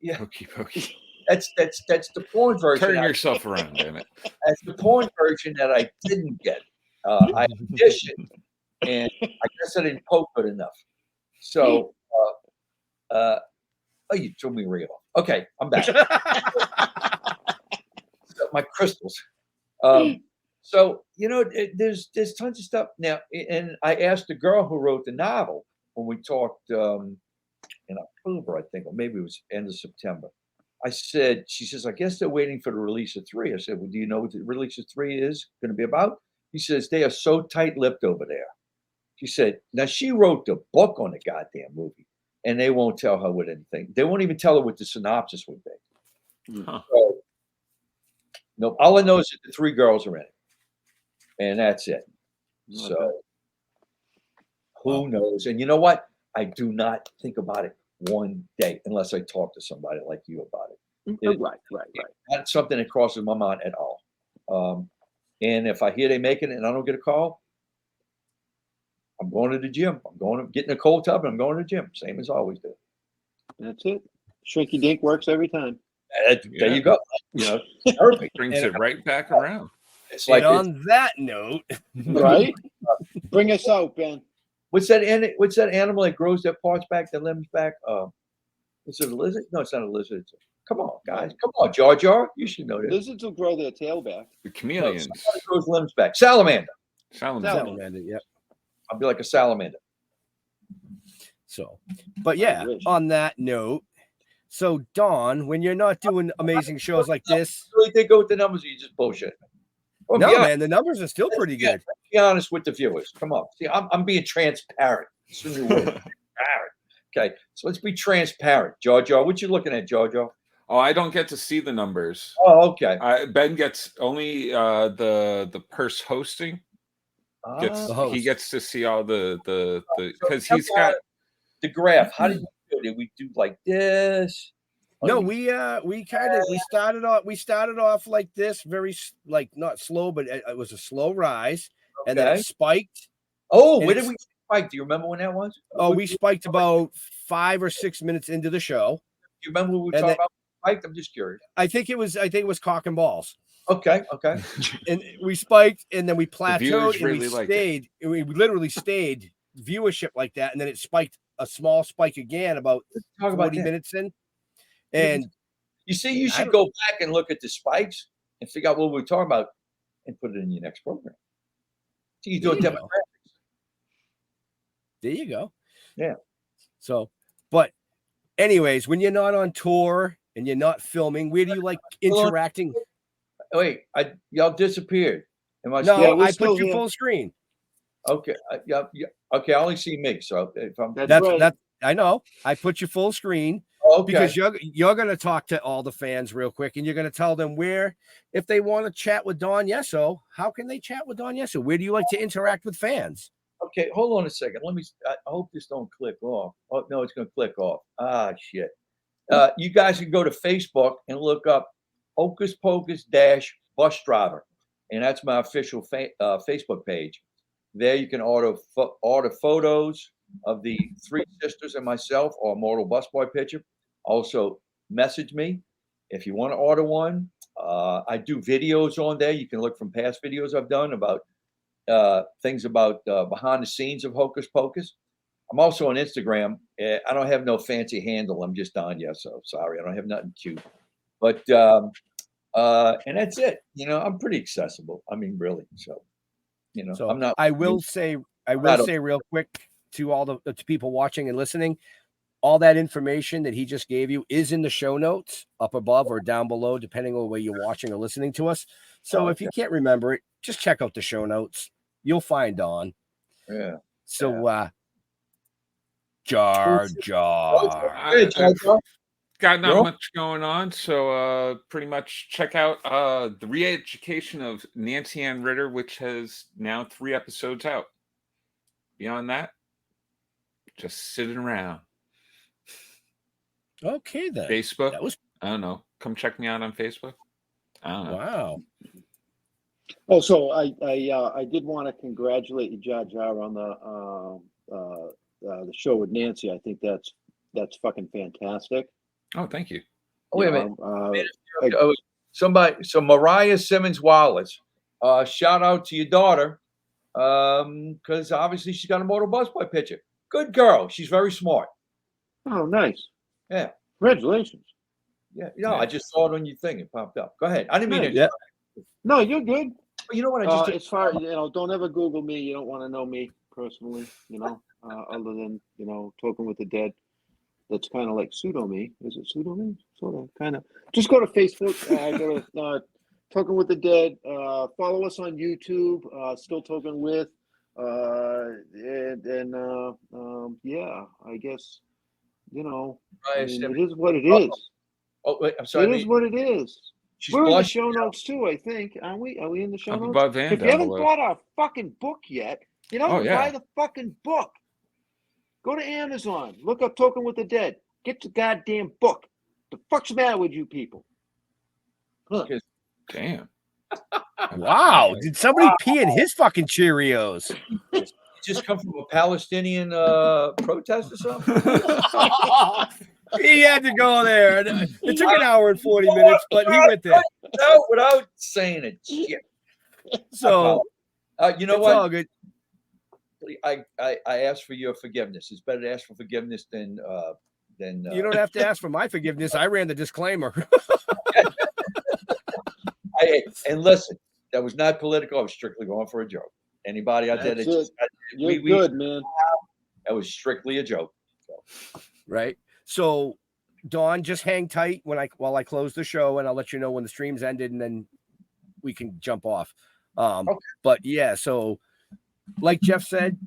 Yeah, Hokey Pokey. That's the porn version. Turn yourself around, damn it. That's the porn version that I didn't get. I auditioned, and I guess I didn't poke good enough. So, you threw me real off. Okay, I'm back. My crystals. There's tons of stuff now. And I asked the girl who wrote the novel when we talked in October, I think, or maybe it was end of September. She says, I guess they're waiting for the release of 3. I said, well, do you know what the release of 3 is going to be about? He says, they are so tight-lipped over there. She said, now she wrote the book on the goddamn movie, and they won't tell her what anything. They won't even tell her what the synopsis would be. Huh. So, no, all I know is that the 3 girls are in it, and that's it. So who knows? And you know what? I do not think about it one day unless I talk to somebody like you about it. Right. Not something that crosses my mind at all. And if I hear they make it and I don't get a call, I'm going to the gym. I'm going to get in a cold tub and I'm going to the gym. Same as I always do. That's it. Shrinky dink works every time. There you go. Perfect. Brings it right back around. It's like on that note, right? Bring us out, Ben. What's that animal that grows their parts back, their limbs back? Is it a lizard? No, it's not a lizard. Come on, guys. Come on, Jar Jar. You should know this. Lizards will grow their tail back. The chameleons. Somebody grows limbs back. Salamander. Salamander, yep. I'll be like a salamander. So, but yeah, on that note, so Don, when you're not doing amazing shows like this, really think go with the numbers, or you just bullshit? Well, no, man, the numbers are still pretty good. Be honest with the viewers. Come on. See, I'm being transparent. Okay, so let's be transparent. Jar Jar, what you looking at, Jar Jar? Oh, I don't get to see the numbers. Oh, okay. Ben gets only the purse hosting. He gets to see all the because he's got the graph. How did you do? Did we do like this? No, we started off like this, very not slow, but it was a slow rise, and then it spiked. Oh, where did we spike? Do you remember when that was? Oh, we spiked about 5 or 6 minutes into the show. Do you remember what we were talking about? Spiked? I'm just curious. I think it was cock and balls. Okay. And we spiked, and then we plateaued, and really we stayed. And we literally stayed viewership like that, and then it spiked a small spike again about 40 minutes in. And you see, you should go back and look at the spikes and figure out what we're talking about and put it in your next program. So you do a demographics. There you go. Yeah. So, but anyways, when you're not on tour and you're not filming, where do you like interacting? Wait, y'all disappeared. Am I? No, I put you full screen. Okay. Okay. I only see me. So if I'm that's I know. I put you full screen. Okay. Because you're going to talk to all the fans real quick, and you're going to tell them where, if they want to chat with Don Yesso, how can they chat with Don Yesso? Where do you like to interact with fans? Okay, hold on a second. I hope this don't click off. Oh no, it's going to click off. Ah, shit. You guys can go to Facebook and look up Hocus Pocus bus driver, and that's my official Facebook page. There you can order photos of the 3 sisters and myself, or a mortal busboy picture. Also, message me if you want to order one. I do videos on there. You can look from past videos I've done about things about behind the scenes of Hocus Pocus. I'm also on Instagram. I don't have no fancy handle. I'm just Don Yesso. Sorry, I don't have nothing cute. But and that's it. I'm pretty accessible. I mean, really. So You know, So I'm not. I will say real quick to all the to people watching and listening, all that information that he just gave you is in the show notes up above or down below, depending on where you're watching or listening to us. So if you can't remember it, just check out the show notes. You'll find Don. Yeah. So Jar. Got not much going on, so pretty much check out the re-education of Nancy Ann Ritter, which has now 3 episodes out. Beyond that, just sitting around. Okay, then. Facebook. I don't know. Come check me out on Facebook. I don't know. Wow. Oh, so I did want to congratulate you, Jar Jar, on the show with Nancy. I think that's fucking fantastic. Oh, thank you. Oh, wait a minute. So Mariah Simmons Wallace, shout out to your daughter, because obviously she's got a Motor Bus Boy picture. Good girl. She's very smart. Oh, nice. Yeah. Congratulations. Yeah. I just saw it on your thing. It popped up. Go ahead. I didn't mean to. Yeah. No, you're good. You know what? I just as far don't ever Google me. You don't want to know me personally. Other than Toking with the Dead. That's kind of like pseudo me. Is it pseudo me? Sort of, kind of. Just go to Facebook. Go to Toking with the Dead. Follow us on YouTube. Still Toking with. Yeah. I guess it is what it is. Oh, wait, I'm sorry. It is what it is. She's We're in the show notes too, I think. Aren't we? Are we in the show notes? Above and if you down haven't below. bought our fucking book yet, buy the fucking book. Go to Amazon. Look up Toking with the Dead. Get the goddamn book. The fuck's the matter with you people? Huh. Damn. Wow. Did somebody pee in his fucking Cheerios? You just come from a Palestinian protest or something? He had to go there. It took an hour and 40 minutes, but he went there. No, without saying it. Shit. So, you know it's what? all good. I ask for your forgiveness. It's better to ask for forgiveness than You don't have to ask for my forgiveness. I ran the disclaimer. And listen, that was not political. I was strictly going for a joke. Anybody out there that You're good, man. That was strictly a joke. So. Right. So, Dawn, just hang tight while I close the show, and I'll let you know when the stream's ended, and then we can jump off. Okay. But yeah, so like Jeff said,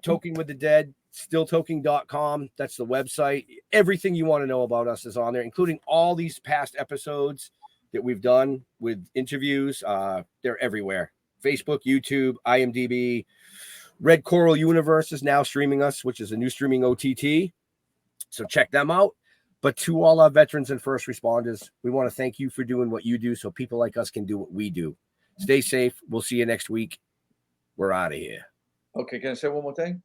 Toking with the Dead, stilltoking.com. That's the website. Everything you want to know about us is on there, including all these past episodes that we've done with interviews. They're everywhere. Facebook, YouTube, IMDb. Red Coral Universe is now streaming us, which is a new streaming OTT. So check them out. But to all our veterans and first responders, we want to thank you for doing what you do so people like us can do what we do. Stay safe. We'll see you next week. We're out of here. Okay, can I say one more thing?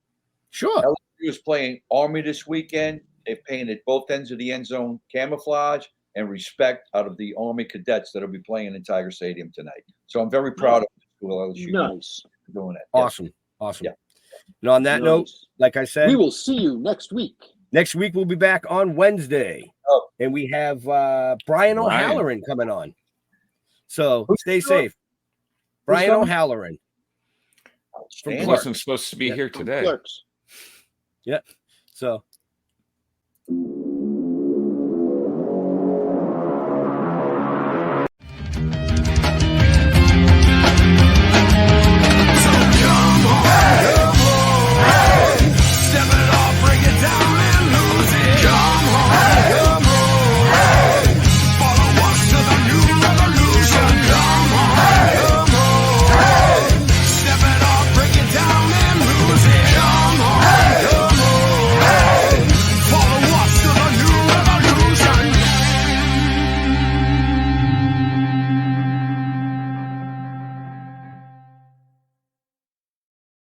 Sure. LSU is playing Army this weekend. They've painted both ends of the end zone camouflage and respect out of the Army cadets that will be playing in Tiger Stadium tonight. So I'm very proud of the school LSU. Nice. For doing that. Awesome. Yes. Awesome. Yeah. And on that note, like I said, we will see you next week. Next week, we'll be back on Wednesday. Oh. And we have Brian O'Halloran coming on. So stay safe. Brian O'Halloran. He wasn't supposed to be here today. Clerks. Yeah. So